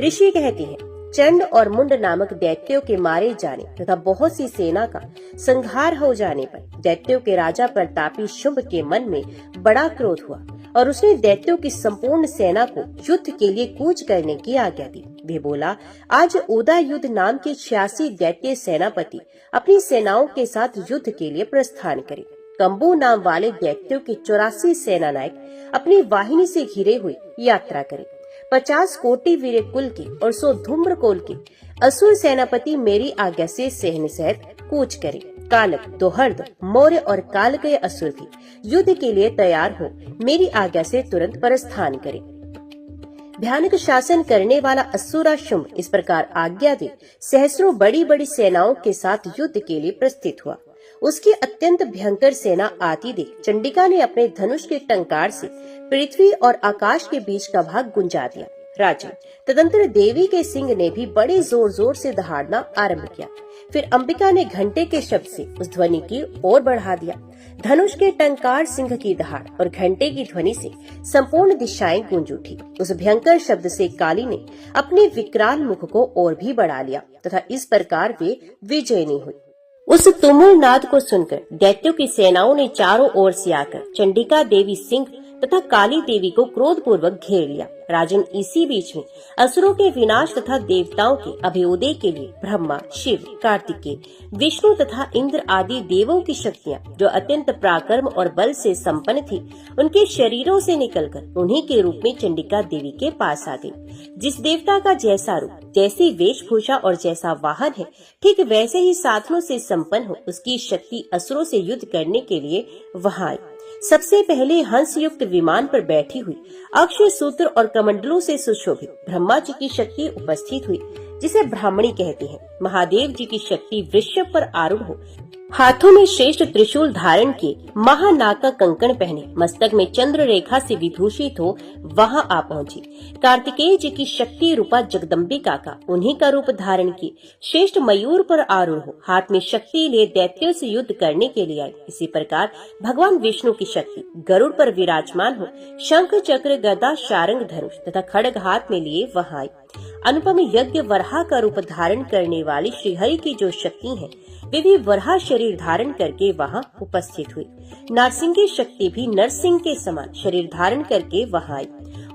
ऋषि कहते हैं, चंड और मुंड नामक दैत्यों के मारे जाने तथा बहुत सी सेना का संहार हो जाने पर दैत्यों के राजा प्रतापी शुंभ के मन में बड़ा क्रोध हुआ और उसने दैत्यों की संपूर्ण सेना को युद्ध के लिए कूच करने की आज्ञा दी। वे बोला, आज उदा युद्ध नाम के 86 दैत्य सेनापति अपनी सेनाओं के साथ युद्ध के लिए प्रस्थान करें। कंबू नाम वाले दैत्यों के 84 सेना नायक अपनी वाहिनी से घिरे हुए यात्रा करें। 50 कोटि वीर कुल के और 100 धूम्र कोल के असुर सेनापति मेरी आज्ञा से सहन सहित कूच करें। कालक, दोहर्द, मौर्य और काल के असुर भी युद्ध के लिए तैयार हो मेरी आज्ञा से तुरंत प्रस्थान करें। भयानक शासन करने वाला असुरा शुंभ इस प्रकार आज्ञा दे सहस्रों बड़ी बड़ी सेनाओं के साथ युद्ध के लिए प्रस्थित हुआ। उसकी अत्यंत भयंकर सेना आती देख चंडिका ने अपने धनुष के टंकार से पृथ्वी और आकाश के बीच का भाग गुंजा दिया। राजन, तदंतर देवी के सिंह ने भी बड़े जोर जोर से दहाड़ना आरंभ किया। फिर अंबिका ने घंटे के शब्द से उस ध्वनि की ओर बढ़ा दिया। धनुष के टंकार, सिंह की दहाड़ और घंटे की ध्वनि से संपूर्ण दिशाएं गूंज उठी। उस भयंकर शब्द से काली ने अपने विकराल मुख को और भी बढ़ा लिया तथा इस प्रकार वे विजयनी हुई। उस तुमुल नाद को सुनकर दैत्यों की सेनाओं ने चारों ओर से आकर चंडिका देवी, सिंह तथा काली देवी को क्रोध पूर्वक घेर लिया। राजन, इसी बीच में असुरों के विनाश तथा देवताओं के अभ्युदय के लिए ब्रह्मा, शिव, कार्तिकेय, विष्णु तथा इंद्र आदि देवों की शक्तियां जो अत्यंत पराक्रम और बल से संपन्न थी, उनके शरीरों से निकलकर उन्हीं के रूप में चंडिका देवी के पास आ गई। जिस देवता का जैसा रूप, जैसी वेशभूषा और जैसा वाहन है, ठीक वैसे ही साधनों से संपन्न हो उसकी शक्ति असुरों से युद्ध करने के लिए वहां आई। सबसे पहले हंस युक्त विमान पर बैठी हुई अक्षय सूत्र और कमंडलों से सुशोभित ब्रह्मा जी की शक्ति उपस्थित हुई, जिसे ब्राह्मणी कहते हैं। महादेव जी की शक्ति वृषभ पर आरूढ़ हो हाथों में श्रेष्ठ त्रिशूल धारण किए, महानाग का कंकण पहने, मस्तक में चंद्र रेखा से विभूषित हो वहां आ पहुंची। कार्तिकेय जी की शक्ति रूपा जगदम्बिका का उन्हीं का रूप धारण किए श्रेष्ठ मयूर पर आरूढ़ हो हाथ में शक्ति लिए दैत्यों से युद्ध करने के लिए आई। इसी प्रकार भगवान विष्णु की शक्ति गरुड़ पर विराजमान हो शंख, चक्र, गदा, शारंग, धनुष तथा खड्ग हाथ में लिए वहां आई। अनुपम यज्ञ वराह का रूप धारण करने वाली श्रीहरि की जो शक्ति है, वे भी वराह शरीर धारण करके वहां उपस्थित हुई। नारसिंह की शक्ति भी नरसिंह के समान शरीर धारण करके वहां आई।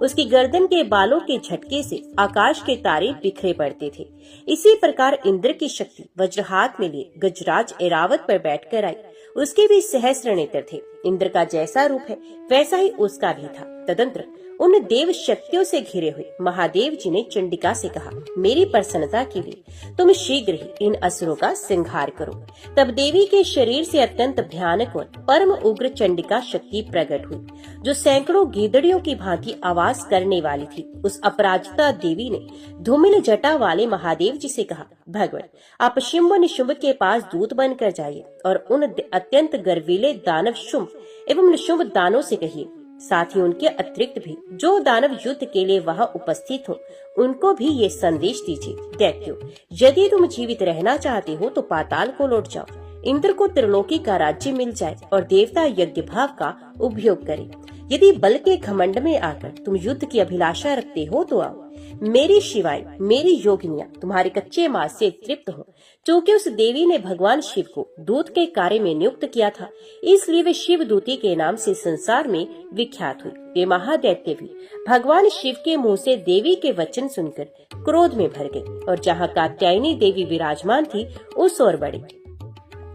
उसकी गर्दन के बालों के झटके से आकाश के तारे बिखरे पड़ते थे। इसी प्रकार इंद्र की शक्ति वज्र हाथ में लिए गजराज ऐरावत पर बैठकर आई। उसके भी सहस्र नेत्र थे। इंद्र का जैसा रूप है वैसा ही उसका भी था। तदंतर उन देव शक्तियों से घिरे हुए महादेव जी ने चंडिका से कहा, मेरी प्रसन्नता के लिए तुम शीघ्र ही इन असुरों का संहार करो। तब देवी के शरीर से अत्यंत भयानक और परम उग्र चंडिका शक्ति प्रकट हुई, जो सैकड़ों गीदड़ियों की भांति आवाज करने वाली थी। उस अपराजिता देवी ने धूमिल जटा वाले महादेव जी से कहा, भगवान, आप शुंभ निशुंभ के पास दूत बनकर जाइए और उन अत्यंत गर्वीले दानव शुंभ एवं निशुंभ दानों से कहिए, साथ ही उनके अतिरिक्त भी जो दानव युद्ध के लिए वहां उपस्थित हो, उनको भी ये संदेश दीजिए, दैत्यों, यदि तुम जीवित रहना चाहते हो तो पाताल को लौट जाओ। इंद्र को त्रिलोकी का राज्य मिल जाए और देवता यज्ञ भाव का उपयोग करें। यदि बल के घमंड में आकर तुम युद्ध की अभिलाषा रखते हो तो आओ, मेरी शिवाय मेरी योगिनियां तुम्हारे कच्चे मांस से तृप्त हो। क्योंकि उस देवी ने भगवान शिव को दूत के कार्य में नियुक्त किया था, इसलिए वे शिव दूती के नाम से संसार में विख्यात हुई। वे महादैत्य भी भगवान शिव के मुंह से देवी के वचन सुनकर क्रोध में भर गए और जहाँ कात्यायनी देवी विराजमान थी उस ओर बढ़े।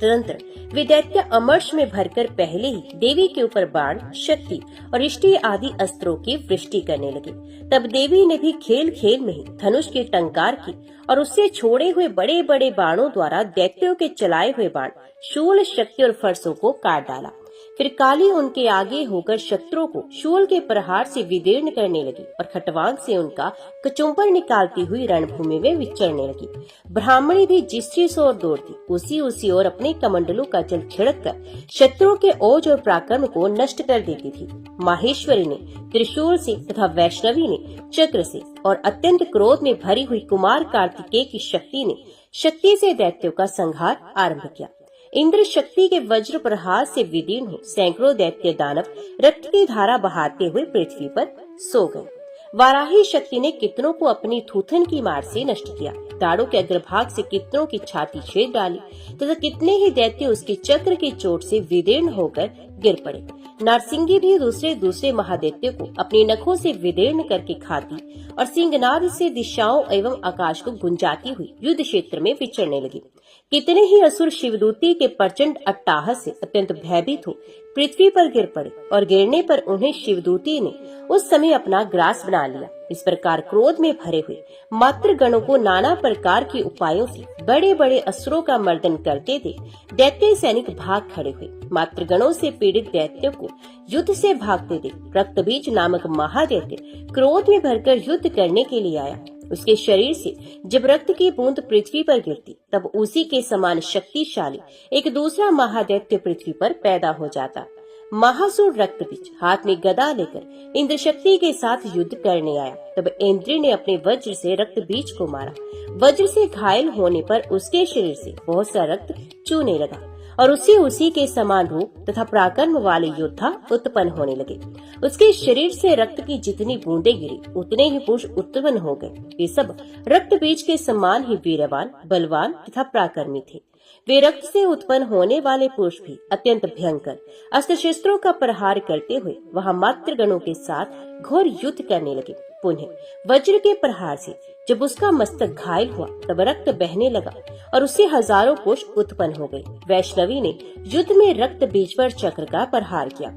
तुरंत वे दैत्य अमर्ष में भरकर पहले ही देवी के ऊपर बाण, शक्ति और इष्टि आदि अस्त्रों की वृष्टि करने लगे। तब देवी ने भी खेल खेल में ही धनुष की टंकार की और उससे छोड़े हुए बड़े बड़े बाणों द्वारा दैत्यों के चलाए हुए बाण, शूल, शक्ति और फरसों को काट डाला। फिर काली उनके आगे होकर शत्रुओं को शूल के प्रहार से विदीर्ण करने लगी और खटवांग से उनका कचुम्बर निकालती हुई रणभूमि में विचरने लगी। ब्राह्मणी भी जिस ओर दौड़ती उसी ओर अपने कमंडलों का जल छिड़क कर शत्रुओं के ओज और पराक्रम को नष्ट कर देती थी। माहेश्वरी ने त्रिशूल से तथा वैष्णवी ने चक्र से और अत्यंत क्रोध में भरी हुई कुमार कार्तिकेय की शक्ति से दैत्यों का संहार आरंभ किया। इंद्र शक्ति के वज्र प्रहार से विदीर्ण हो सैकड़ों दैत्य दानव रक्त की धारा बहाते हुए पृथ्वी पर सो गए। वाराही शक्ति ने कितनों को अपनी थूथन की मार से नष्ट किया। दाड़ों के अग्रभाग से कितनों की छाती छेद डाली तथा कितने ही दैत्य उसके चक्र की चोट से विदीर्ण होकर गिर पड़े। नारसिंगी भी दूसरे महादैत्य को अपने नखों से विदीर्ण करके खाती और सिंहनाद से दिशाओं एवं आकाश को गुंजाती हुई युद्ध क्षेत्र में विचरने लगी। कितने ही असुर शिवदूती के प्रचंड अट्टाहस से अत्यंत भयभीत हो पृथ्वी पर गिर पड़े और गिरने पर उन्हें शिवदूती ने उस समय अपना ग्रास बना लिया। इस प्रकार क्रोध में भरे हुए मातृ गणों को नाना प्रकार के उपायों से बड़े बड़े असुरों का मर्दन करते थे। दैत्य सैनिक भाग खड़े हुए। मातृ गणों से पीड़ित दैत्यों को युद्ध से भागते देख रक्तबीज नामक महादैत्य क्रोध में भरकर युद्ध करने के लिए आया। उसके शरीर से जब रक्त की बूंद पृथ्वी पर गिरती तब उसी के समान शक्तिशाली एक दूसरा महादैत्य पृथ्वी पर पैदा हो जाता। महासुर रक्तबीज हाथ में गदा लेकर इंद्र शक्ति के साथ युद्ध करने आया। तब इंद्र ने अपने वज्र से रक्तबीज को मारा। वज्र से घायल होने पर उसके शरीर से बहुत सा रक्त चूने लगा और उसी के समान रूप तथा पराक्रम वाले योद्धा उत्पन्न होने लगे। उसके शरीर से रक्त की जितनी बूंदें गिरी उतने ही पुरुष उत्पन्न हो गए। वे सब रक्त बीज के समान ही वीरवान, बलवान तथा पराक्रमी थे। वे रक्त से उत्पन्न होने वाले पुरुष भी अत्यंत भयंकर अस्त्र शस्त्रों का प्रहार करते हुए वहां मातृ गणों के साथ घोर युद्ध करने लगे। पुनः वज्र के प्रहार से जब उसका मस्तक घायल हुआ तब रक्त बहने लगा और उससे हजारों कोष उत्पन्न हो गए। वैष्णवी ने युद्ध में रक्त बीज पर चक्र का प्रहार किया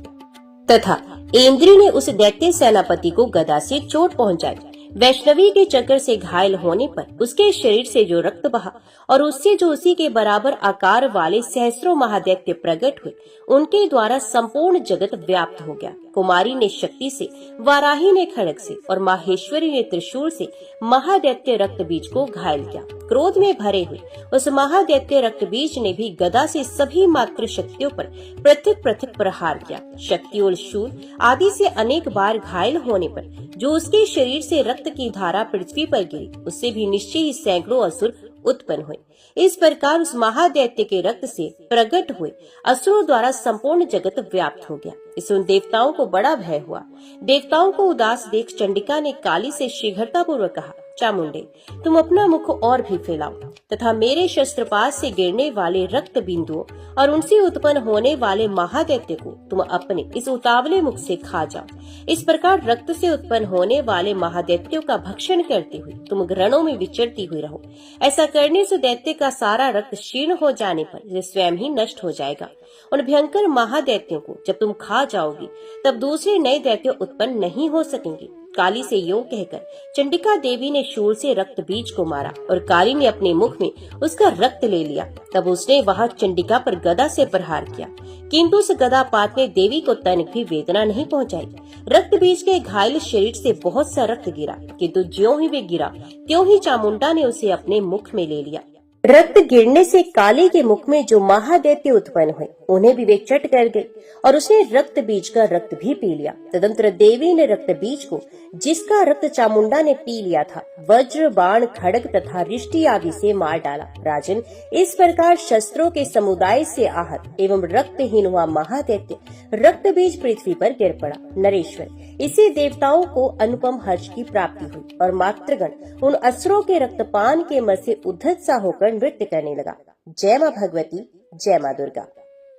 तथा इंद्री ने उस दैत्य सेनापति को गदा से चोट पहुंचाई। वैष्णवी के चक्र से घायल होने पर उसके शरीर से जो रक्त बहा और उससे जो उसी के बराबर आकार वाले सहस्रों महादैत्य प्रकट हुए उनके द्वारा संपूर्ण जगत व्याप्त हो गया। कुमारी ने शक्ति से, वाराही ने खड़ग से और माहेश्वरी ने त्रिशूल से महादैत्य रक्तबीज को घायल किया। क्रोध में भरे हुए उस महादैत्य रक्तबीज ने भी गदा से सभी मातृ शक्तियों पर पृथक पृथक प्रहार किया। शक्ति और शूल आदि से अनेक बार घायल होने पर जो उसके शरीर से रक्त की धारा पृथ्वी पर गिरी उससे भी निश्चय ही सैकड़ों असुर उत्पन्न हुए। इस प्रकार उस महादैत्य के रक्त से प्रकट हुए असुरों द्वारा संपूर्ण जगत व्याप्त हो गया। इससे उन देवताओं को बड़ा भय हुआ। देवताओं को उदास देख चंडिका ने काली से शीघ्रता पूर्वक कहा, चामुंडे, तुम अपना मुख और भी फैलाओ तथा मेरे शस्त्रपात से गिरने वाले रक्त बिंदुओं और उनसे उत्पन्न होने वाले महादैत्य को तुम अपने इस उतावले मुख से खा जाओ। इस प्रकार रक्त से उत्पन्न होने वाले महादैत्यों का भक्षण करते हुए तुम रणों में विचरती हुई रहो। ऐसा करने से दैत्य का सारा रक्त क्षीण हो जाने पर यह स्वयं ही नष्ट हो जाएगा। उन भयंकर महादैत्यों को जब तुम खा जाओगी तब दूसरे नए दैत्य उत्पन्न नहीं हो सकेंगे। काली से यूं कहकर चंडिका देवी ने शूल से रक्त बीज को मारा और काली ने अपने मुख में उसका रक्त ले लिया। तब उसने वहां चंडिका पर गदा से प्रहार किया, किंतु उस गदापात ने देवी को तनिक भी वेदना नहीं पहुंचाई। रक्त बीज के घायल शरीर से बहुत सा रक्त गिरा, किंतु ज्यों ही वे गिरा त्यों ही चामुंडा ने उसे अपने मुख में ले लिया। रक्त गिरने से काली के मुख में जो महादैत्य उत्पन्न हुए उन्हें भी वे चट कर गई और उसने रक्त बीज का रक्त भी पी लिया। तदंतर देवी ने रक्त बीज को, जिसका रक्त चामुंडा ने पी लिया था, वज्र, बाण, खड्ग तथा रिष्टि आदि से मार डाला। राजन, इस प्रकार शस्त्रों के समुदाय से आहत एवं रक्तहीन हुआ महादैत्य रक्त बीज पृथ्वी पर गिर पड़ा। नरेश्वर, इसी देवताओं को अनुपम हर्ष की प्राप्ति हुई और मातृगण उन असुरों के रक्तपान के मर से उद्धत सा होकर नृत्य करने लगा। जय माँ भगवती, जय माँ दुर्गा।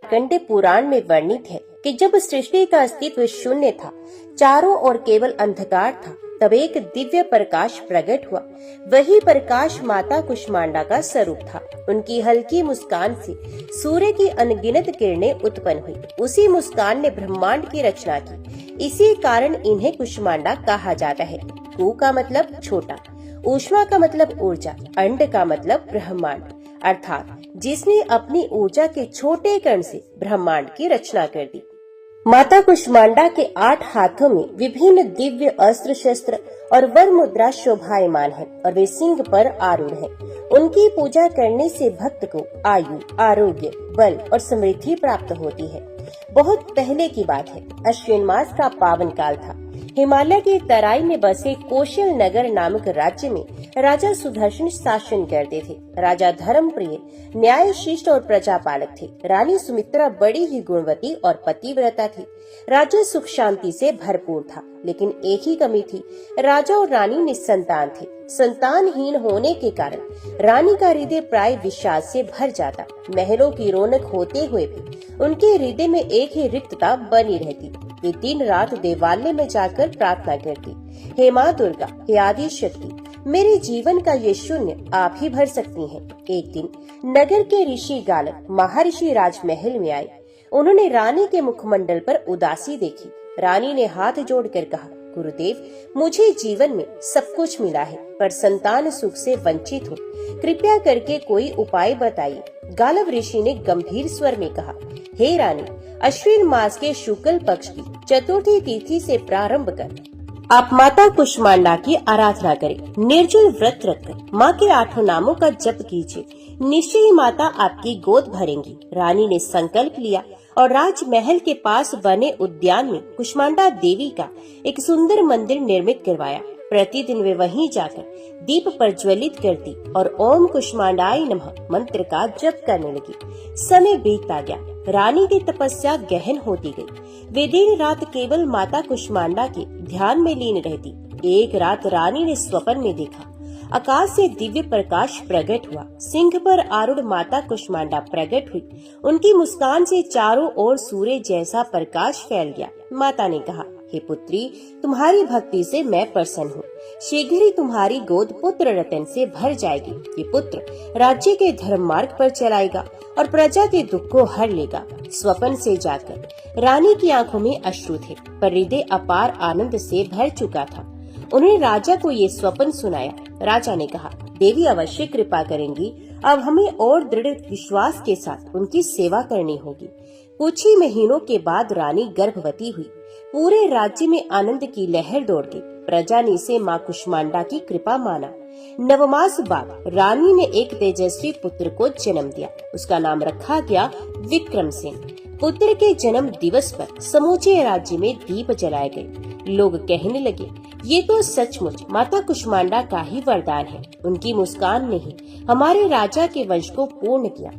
कंडे पुराण में वर्णित है कि जब सृष्टि का अस्तित्व शून्य था, चारों ओर केवल अंधकार था, तब एक दिव्य प्रकाश प्रकट हुआ। वही प्रकाश माता कुष्मांडा का स्वरूप था। उनकी हल्की मुस्कान से सूर्य की अनगिनत किरणें उत्पन्न हुई। उसी मुस्कान ने ब्रह्मांड की रचना की। इसी कारण इन्हें कुष्मांडा कहा जाता है। कु का मतलब छोटा, ऊष्मा का मतलब ऊर्जा, अंड का मतलब ब्रह्मांड, अर्थात जिसने अपनी ऊर्जा के छोटे कण से ब्रह्मांड की रचना कर दी। माता कुष्मांडा के 8 हाथों में विभिन्न दिव्य अस्त्र शस्त्र और वर मुद्रा शोभायमान है और वे सिंह पर आरूढ़ हैं। उनकी पूजा करने से भक्त को आयु, आरोग्य, बल और समृद्धि प्राप्त होती है। बहुत पहले की बात है। अश्विन मास का पावन काल था। हिमालय की तराई में बसे कौशल नगर नामक राज्य में राजा सुदर्शन शासन करते थे। राजा धर्मप्रिय, न्यायशिष्ट और प्रजापालक थे। रानी सुमित्रा बड़ी ही गुणवती और पतिव्रता थी। राज्य सुख शांति से भरपूर था, लेकिन एक ही कमी थी, राजा और रानी निसंतान थे। संतानहीन होने के कारण रानी का हृदय प्राय विषाद से भर जाता। महलों की रौनक होते हुए भी उनके हृदय में एक ही रिक्तता बनी रहती। वे दिन रात देवालय में जाकर प्रार्थना करती, हे माँ दुर्गा, हे आदि शक्ति, मेरे जीवन का ये शून्य आप ही भर सकती हैं। एक दिन नगर के ऋषि गालक महर्षि राजमहल में आए। उन्होंने रानी के मुखमंडल पर उदासी देखी। रानी ने हाथ जोड़कर कहा, गुरुदेव, मुझे जीवन में सब कुछ मिला है, पर संतान सुख से वंचित हूँ। कृपया करके कोई उपाय बताइए। गालव ऋषि ने गंभीर स्वर में कहा, हे रानी, अश्विन मास के शुक्ल पक्ष की चतुर्थी तिथि से प्रारंभ कर आप माता कुष्मांडा की आराधना करें। निर्जल व्रत रखकर माँ के 8 नामों का जप कीजिए। निश्चय ही माता आपकी गोद भरेंगी। रानी ने संकल्प लिया और राजमहल के पास बने उद्यान में कुष्मांडा देवी का एक सुंदर मंदिर निर्मित करवाया। प्रतिदिन वे वहीं जाकर दीप प्रज्वलित करती और ओम कुष्मांडाय नमः मंत्र का जप करने लगी। समय बीतता गया। रानी की तपस्या गहन होती गई। वे दिन रात केवल माता कुष्मांडा के ध्यान में लीन रहती। एक रात रानी ने स्वप्न में देखा, आकाश से दिव्य प्रकाश प्रकट हुआ। सिंह पर आरूढ़ माता कुष्मांडा प्रकट हुई। उनकी मुस्कान से चारों ओर सूर्य जैसा प्रकाश फैल गया। माता ने कहा, हे पुत्री, तुम्हारी भक्ति से मैं प्रसन्न हूँ। शीघ्र ही तुम्हारी गोद पुत्र रतन से भर जाएगी। ये पुत्र राज्य के धर्म मार्ग पर चलाएगा और प्रजा के दुख को हर लेगा। स्वप्न से जाकर रानी की आंखों में अश्रु थे, पर हृदय अपार आनंद से भर चुका था। उन्होंने राजा को ये स्वप्न सुनाया। राजा ने कहा, देवी अवश्य कृपा करेंगी। अब हमें और दृढ़ विश्वास के साथ उनकी सेवा करनी होगी। कुछ ही महीनों के बाद रानी गर्भवती हुई। पूरे राज्य में आनंद की लहर दौड़ गई। प्रजा ने इसे माँ कुष्मांडा की कृपा माना। नवमास बाद रानी ने एक तेजस्वी पुत्र को जन्म दिया। उसका नाम रखा गया विक्रमसेन। पुत्र के जन्म दिवस पर समूचे राज्य में दीप जलाए गए। लोग कहने लगे, ये तो सचमुच माता कुष्मांडा का ही वरदान है। उनकी मुस्कान ने ही हमारे राजा के वंश को पूर्ण किया।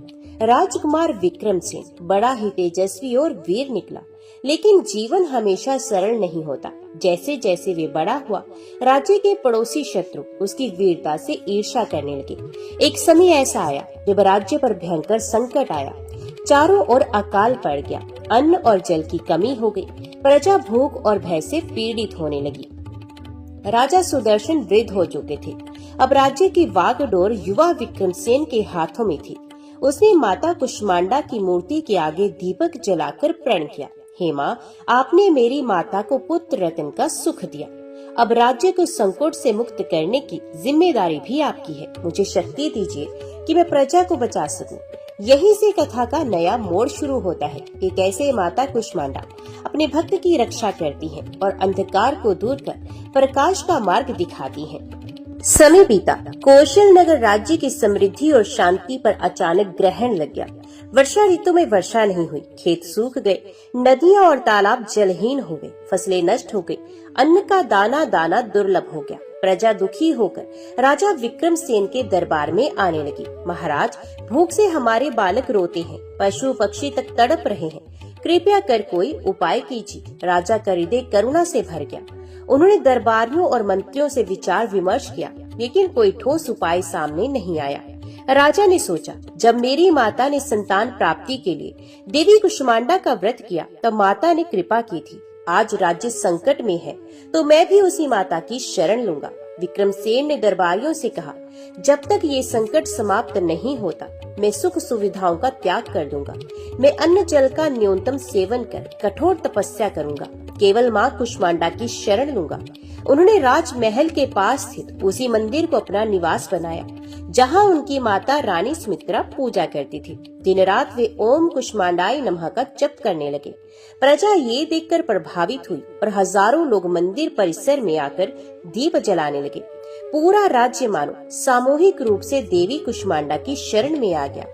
राजकुमार विक्रमसेन बड़ा ही तेजस्वी और वीर निकला, लेकिन जीवन हमेशा सरल नहीं होता। जैसे जैसे वे बड़ा हुआ, राज्य के पड़ोसी शत्रु उसकी वीरता से ईर्ष्या करने लगे। एक समय ऐसा आया जब राज्य पर भयंकर संकट आया। चारों ओर अकाल पड़ गया। अन्न और जल की कमी हो गई। प्रजा भूख और भय से पीड़ित होने लगी। राजा सुदर्शन वृद्ध हो चुके थे। अब राज्य की वागडोर युवा विक्रमसेन के हाथों में थी। उसने माता कुष्मांडा की मूर्ति के आगे दीपक जलाकर प्रण किया, हे माँ, आपने मेरी माता को पुत्र रत्न का सुख दिया। अब राज्य को संकट से मुक्त करने की जिम्मेदारी भी आपकी है। मुझे शक्ति दीजिए कि मैं प्रजा को बचा सकूं। यहीं से कथा का नया मोड़ शुरू होता है कि कैसे माता कुष्मांडा अपने भक्त की रक्षा करती हैं और अंधकार को दूर कर प्रकाश का मार्ग दिखाती हैं। समय बीता। कौशल नगर राज्य की समृद्धि और शांति पर अचानक ग्रहण लग गया। वर्षा ऋतु में वर्षा नहीं हुई, खेत सूख गए, नदियां और तालाब जलहीन हो गए, फसलें नष्ट हो गई, अन्न का दाना दाना दुर्लभ हो गया। प्रजा दुखी होकर राजा विक्रमसेन के दरबार में आने लगी। महाराज, भूख से हमारे बालक रोते हैं, पशु पक्षी तक तड़प रहे हैं, कृपया कर कोई उपाय कीजिए। राजा का हृदय करुणा से भर गया। उन्होंने दरबारियों और मंत्रियों से विचार विमर्श किया, लेकिन कोई ठोस उपाय सामने नहीं आया। राजा ने सोचा, जब मेरी माता ने संतान प्राप्ति के लिए देवी कुष्मांडा का व्रत किया तब माता ने कृपा की थी। आज राज्य संकट में है तो मैं भी उसी माता की शरण लूंगा। विक्रमसेन ने दरबारियों से कहा, जब तक ये संकट समाप्त नहीं होता मैं सुख सुविधाओं का त्याग कर दूंगा। मैं अन्न जल का न्यूनतम सेवन कर कठोर तपस्या करूंगा, केवल माँ कुष्मांडा की शरण लूंगा। उन्होंने राजमहल के पास स्थित उसी मंदिर को अपना निवास बनाया जहाँ उनकी माता रानी सुमित्रा पूजा करती थी। दिन रात वे ओम कुष्मांडाय नमः का जप करने लगे। प्रजा ये देखकर प्रभावित हुई और हजारों लोग मंदिर परिसर में आकर दीप जलाने लगे। पूरा राज्य मानो सामूहिक रूप से देवी कुष्मांडा की शरण में आ गया।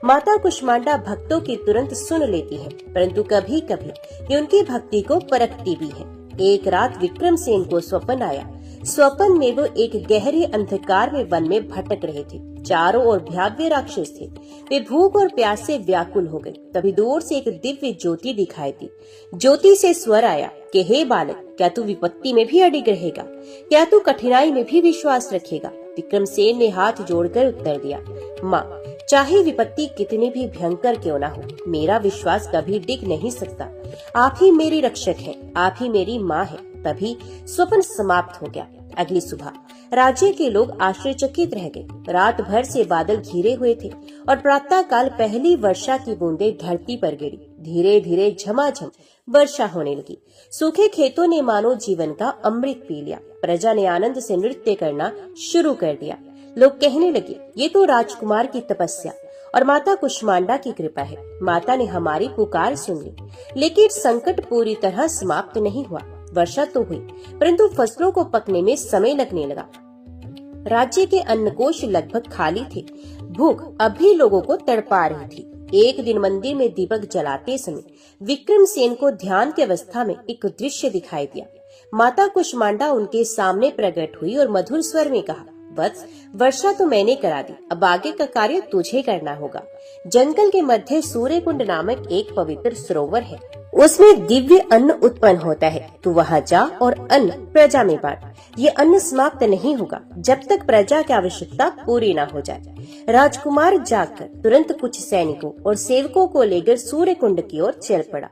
माता कुष्मांडा भक्तों की तुरंत सुन लेती है, परंतु कभी कभी ये उनकी भक्ति को परखती भी है। एक रात विक्रमसेन को स्वप्न आया। स्वप्न में वो एक गहरे अंधकार में वन में भटक रहे थे। चारों ओर भयावह राक्षस थे। वे भूख और प्यास से व्याकुल हो गए। तभी दूर से एक दिव्य ज्योति दिखाई दी। ज्योति से स्वर आया कि हे बालक, क्या तू विपत्ति में भी अडिग रहेगा? क्या तू कठिनाई में भी विश्वास रखेगा? विक्रमसेन ने हाथ जोड़कर उत्तर दिया, माँ, चाहे विपत्ति कितनी भी भयंकर क्यों न हो, मेरा विश्वास कभी डिग नहीं सकता। आप ही मेरी रक्षक हैं, आप ही मेरी माँ है। तभी स्वप्न समाप्त हो गया। अगली सुबह राज्य के लोग आश्चर्यचकित रह गए। रात भर से बादल घिरे हुए थे और प्रातः काल पहली वर्षा की बूंदें धरती पर गिरी। धीरे धीरे झमाझम वर्षा होने लगी। सूखे खेतों ने मानो जीवन का अमृत पी लिया। प्रजा ने आनंद से नृत्य करना शुरू कर दिया। लोग कहने लगे, ये तो राजकुमार की तपस्या और माता कुष्मांडा की कृपा है। माता ने हमारी पुकार सुन ली। लेकिन संकट पूरी तरह समाप्त नहीं हुआ। वर्षा तो हुई, परंतु फसलों को पकने में समय लगने लगा। राज्य के अन्नकोष लगभग खाली थे। भूख अब भी लोगों को तड़पा रही थी। एक दिन मंदिर में दीपक जलाते समय विक्रमसेन को ध्यान की अवस्था में एक दृश्य दिखाई दिया। माता कुष्मांडा उनके सामने प्रकट हुई और मधुर स्वर में कहा, वत्स, वर्षा तो मैंने करा दी, अब आगे का कार्य तुझे करना होगा। जंगल के मध्य सूर्यकुंड नामक एक पवित्र सरोवर है, उसमें दिव्य अन्न उत्पन्न होता है। तू वहाँ जा और अन्न प्रजा में बांट। ये अन्न समाप्त नहीं होगा जब तक प्रजा की आवश्यकता पूरी न हो जाए। राजकुमार जाकर तुरंत कुछ सैनिकों और सेवकों को लेकर सूर्यकुंड की ओर चल पड़ा।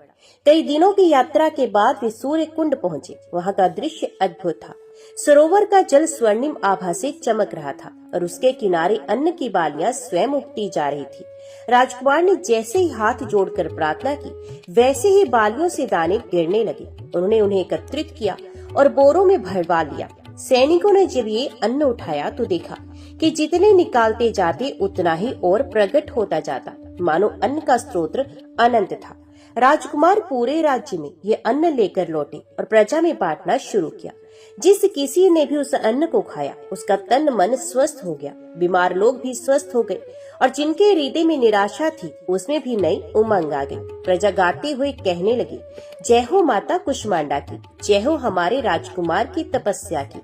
कई दिनों की यात्रा के बाद वे सूर्यकुंड पहुँचे। वहाँ का दृश्य अद्भुत था। सरोवर का जल स्वर्णिम आभा से चमक रहा था और उसके किनारे अन्न की बालियां स्वयं उगती जा रही थी। राजकुमार ने जैसे ही हाथ जोड़कर प्रार्थना की, वैसे ही बालियों से दाने गिरने लगे। उन्होंने उन्हें एकत्रित किया और बोरों में भरवा लिया। सैनिकों ने जब ये अन्न उठाया तो देखा कि जितने निकालते जाते उतना ही और प्रकट होता जाता, मानो अन्न का स्रोत अनंत था। राजकुमार पूरे राज्य में ये अन्न लेकर लौटे और प्रजा में बांटना शुरू किया। जिस किसी ने भी उस अन्न को खाया, उसका तन मन स्वस्थ हो गया। बीमार लोग भी स्वस्थ हो गए और जिनके हृदय में निराशा थी, उसमें भी नई उमंग आ गई। प्रजा गाते हुए कहने लगी, जय हो माता कुष्मांडा की, जय हो हमारे राजकुमार की तपस्या की।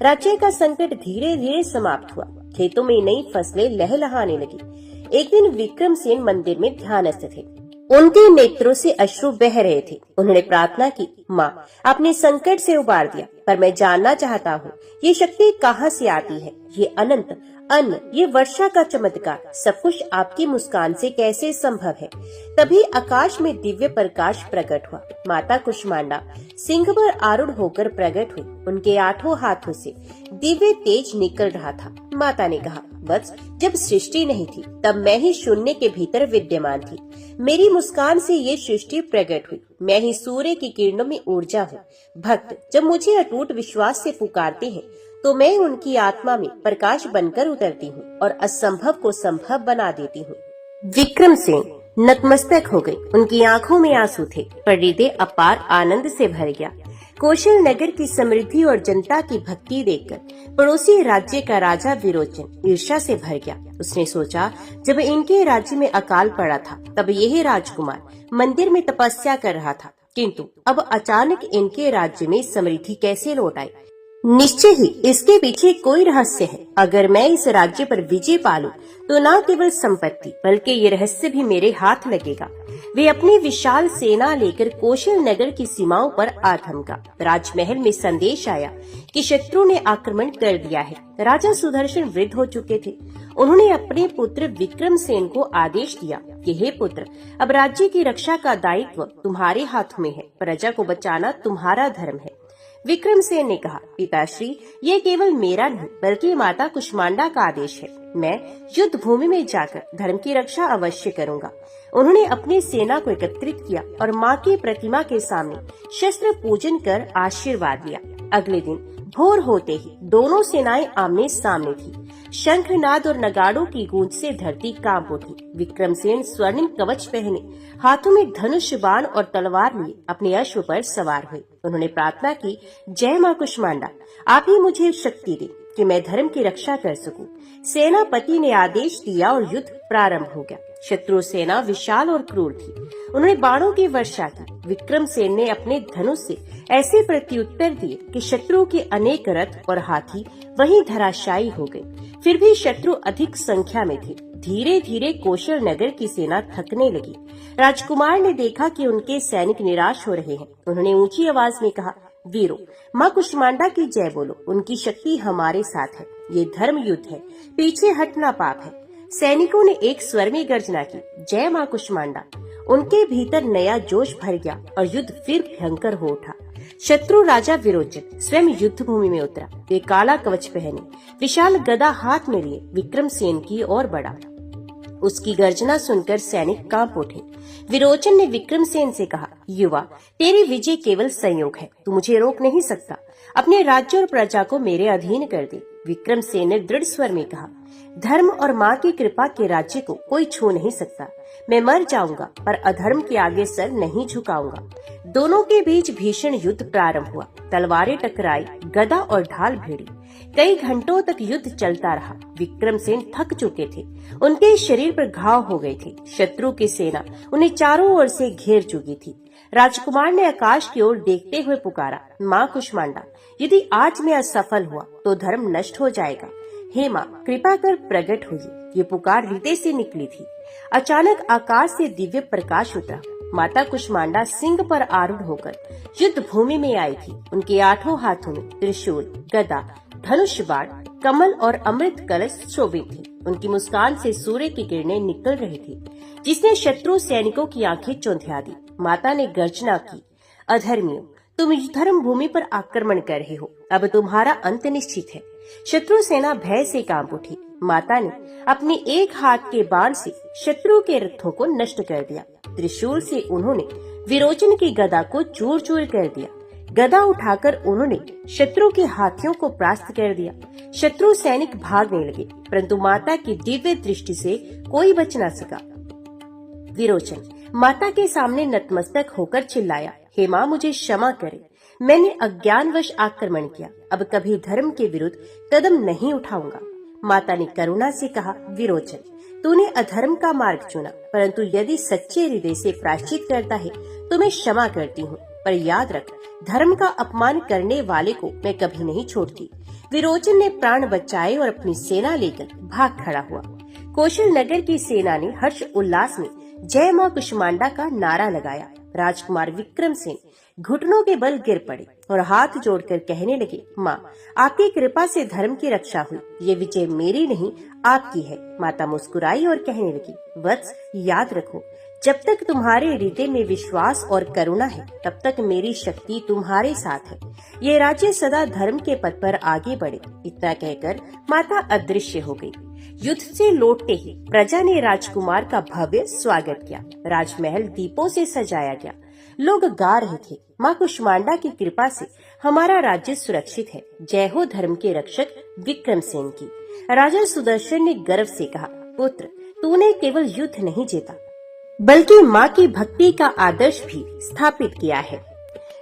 राज्य का संकट धीरे धीरे समाप्त हुआ। खेतों में नई फसलें लहलहाने लगी। एक दिन विक्रमसेन मंदिर में ध्यानस्थ थे। उनके नेत्रों से अश्रु बह रहे थे। उन्होंने प्रार्थना की, माँ, आपने संकट से उबार दिया, पर मैं जानना चाहता हूँ ये शक्ति कहाँ से आती है? ये अनंत अन्न, ये वर्षा का चमत्कार, सब कुछ आपकी मुस्कान से कैसे संभव है? तभी आकाश में दिव्य प्रकाश प्रकट हुआ। माता कुष्मांडा सिंह पर आरूढ़ होकर प्रकट हुई। उनके 8 हाथों से दिव्य तेज निकल रहा था। माता ने कहा, वत्स, जब सृष्टि नहीं थी तब मैं ही शून्य के भीतर विद्यमान थी। मेरी मुस्कान से ये सृष्टि प्रकट हुई। मैं ही सूर्य की किरणों में ऊर्जा हूँ। भक्त जब मुझे अटूट विश्वास से पुकारते हैं तो मैं उनकी आत्मा में प्रकाश बनकर उतरती हूँ और असंभव को संभव बना देती हूँ। विक्रमसेन नतमस्तक हो गए। उनकी आंखों में आंसू थे, पर हृदय अपार आनंद से भर गया। कौशल नगर की समृद्धि और जनता की भक्ति देखकर पड़ोसी राज्य का राजा विरोचन ईर्ष्या से भर गया। उसने सोचा, जब इनके राज्य में अकाल पड़ा था तब यह राजकुमार मंदिर में तपस्या कर रहा था, किंतु अब अचानक इनके राज्य में समृद्धि कैसे लौट आई। निश्चय ही इसके पीछे कोई रहस्य है। अगर मैं इस राज्य पर विजय पालूं तो न केवल संपत्ति बल्कि ये रहस्य भी मेरे हाथ लगेगा। वे अपनी विशाल सेना लेकर कौशल नगर की सीमाओं पर आ थमका। राजमहल में संदेश आया कि शत्रु ने आक्रमण कर दिया है। राजा सुदर्शन वृद्ध हो चुके थे। उन्होंने अपने पुत्र विक्रमसेन को आदेश दिया कि हे पुत्र, अब राज्य की रक्षा का दायित्व तुम्हारे हाथों में है। प्रजा को बचाना तुम्हारा धर्म है। विक्रमसेन ने कहा, पिताश्री, ये केवल मेरा नहीं बल्कि माता कुष्मांडा का आदेश है। मैं युद्ध भूमि में जाकर धर्म की रक्षा अवश्य करूंगा। उन्होंने अपनी सेना को एकत्रित किया और माँ की प्रतिमा के सामने शस्त्र पूजन कर आशीर्वाद लिया। अगले दिन भोर होते ही दोनों सेनाएं आमने सामने थी। शंखनाद और नगाड़ों की गूंज से धरती कांप उठी। विक्रमसेन स्वर्णिम कवच पहने, हाथों में धनुष, बाण और तलवार लिए अपने अश्व पर सवार हुए। उन्होंने प्रार्थना की, जय माँ कुष्मांडा, आप ही मुझे शक्ति दे कि मैं धर्म की रक्षा कर सकूं। सेनापति ने आदेश दिया और युद्ध प्रारंभ हो गया। शत्रु सेना विशाल और क्रूर थी। उन्होंने बाणों की वर्षा की। विक्रमसेन ने अपने धनुष से ऐसे प्रत्युत्तर दिए कि शत्रु के अनेक रथ और हाथी वहीं धराशायी हो गए। फिर भी शत्रु अधिक संख्या में थे। धीरे धीरे कौशल नगर की सेना थकने लगी। राजकुमार ने देखा कि उनके सैनिक निराश हो रहे हैं। उन्होंने ऊंची आवाज में कहा, वीरों, माँ कुष्मांडा की जय बोलो। उनकी शक्ति हमारे साथ है। ये धर्म युद्ध है, पीछे हटना पाप है। सैनिकों ने एक स्वर में गर्जना की, जय माँ कुष्मांडा। उनके भीतर नया जोश भर गया और युद्ध फिर भयंकर हो उठा। शत्रु राजा विरोचन स्वयं युद्ध भूमि में उतरा। वे काला कवच पहने, विशाल गदा हाथ में लिए विक्रमसेन की ओर बढ़ा। उसकी गर्जना सुनकर सैनिक कांप उठे। विरोचन ने विक्रमसेन से कहा, युवा, तेरी विजय केवल संयोग है, तू मुझे रोक नहीं सकता। अपने राज्य और प्रजा को मेरे अधीन कर दे। विक्रमसेन ने दृढ़ स्वर में कहा, धर्म और माँ की कृपा के राज्य को कोई छू नहीं सकता। मैं मर जाऊंगा पर अधर्म के आगे सर नहीं झुकाऊंगा। दोनों के बीच भीषण युद्ध प्रारंभ हुआ। तलवारें टकराई, गदा और ढाल भिड़ी। कई घंटों तक युद्ध चलता रहा। विक्रमसेन थक चुके थे। उनके शरीर पर घाव हो गए थे। शत्रु की सेना उन्हें चारों ओर से घेर चुकी थी। राजकुमार ने आकाश की ओर देखते हुए पुकारा, माँ कुष्मांडा, यदि आज मैं असफल हुआ तो धर्म नष्ट हो जाएगा। हे माँ, कृपा कर प्रकट होइए। ये पुकार हृदय से निकली थी। अचानक आकाश से दिव्य प्रकाश उतरा। माता कुष्मांडा सिंह पर आरूढ़ होकर युद्ध भूमि में आई थी। उनके 8 हाथों में त्रिशूल, गदा, धनुष, बाण, कमल और अमृत कलश शोभित थे। उनकी मुस्कान से सूर्य की किरणें निकल रही थी, जिसने शत्रु सैनिकों की आंखें चौंधिया दी। माता ने गर्जना की, अधर्मियों, तुम धर्म भूमि पर आक्रमण कर रहे हो। अब तुम्हारा अंत निश्चित है। शत्रु सेना भय से कांप उठी। माता ने अपने एक हाथ के बाण से शत्रु के रथों को नष्ट कर दिया। त्रिशूल से उन्होंने विरोचन की गदा को चूर चूर कर दिया। गदा उठाकर उन्होंने शत्रु के हाथियों को परास्त कर दिया। शत्रु सैनिक भागने लगे, परंतु माता की दिव्य दृष्टि से कोई बच न सका। विरोचन माता के सामने नतमस्तक होकर चिल्लाया, हे माँ, मुझे क्षमा करें, मैंने अज्ञानवश आक्रमण किया। अब कभी धर्म के विरुद्ध कदम नहीं उठाऊंगा। माता ने करुणा से कहा, विरोचन, तूने अधर्म का मार्ग चुना, परंतु यदि सच्चे हृदय से प्रायश्चित करता है तो मैं क्षमा करती हूँ। पर याद रख, धर्म का अपमान करने वाले को मैं कभी नहीं छोड़ती। विरोचन ने प्राण बचाए और अपनी सेना लेकर भाग खड़ा हुआ। कौशल नगर की सेना ने हर्ष उल्लास में जय माँ कुष्मांडा का नारा लगाया। राजकुमार विक्रमसेन घुटनों के बल गिर पड़े और हाथ जोड़कर कहने लगे, माँ, आपकी कृपा से धर्म की रक्षा हुई। ये विजय मेरी नहीं, आपकी है। माता मुस्कुराई और कहने लगी, वत्स, याद रखो, जब तक तुम्हारे हृदय में विश्वास और करुणा है तब तक मेरी शक्ति तुम्हारे साथ है। ये राज्य सदा धर्म के पथ पर आगे बढ़े। इतना कहकर माता अदृश्य हो गई। युद्ध से लौटते ही प्रजा ने राजकुमार का भव्य स्वागत किया। राजमहल दीपों से सजाया गया। लोग गा रहे थे, माँ कुष्मांडा की कृपा से हमारा राज्य सुरक्षित है। जय हो धर्म के रक्षक विक्रमसेन की। राजा सुदर्शन ने गर्व से कहा, पुत्र, तूने केवल युद्ध नहीं जीता बल्कि माँ की भक्ति का आदर्श भी स्थापित किया है।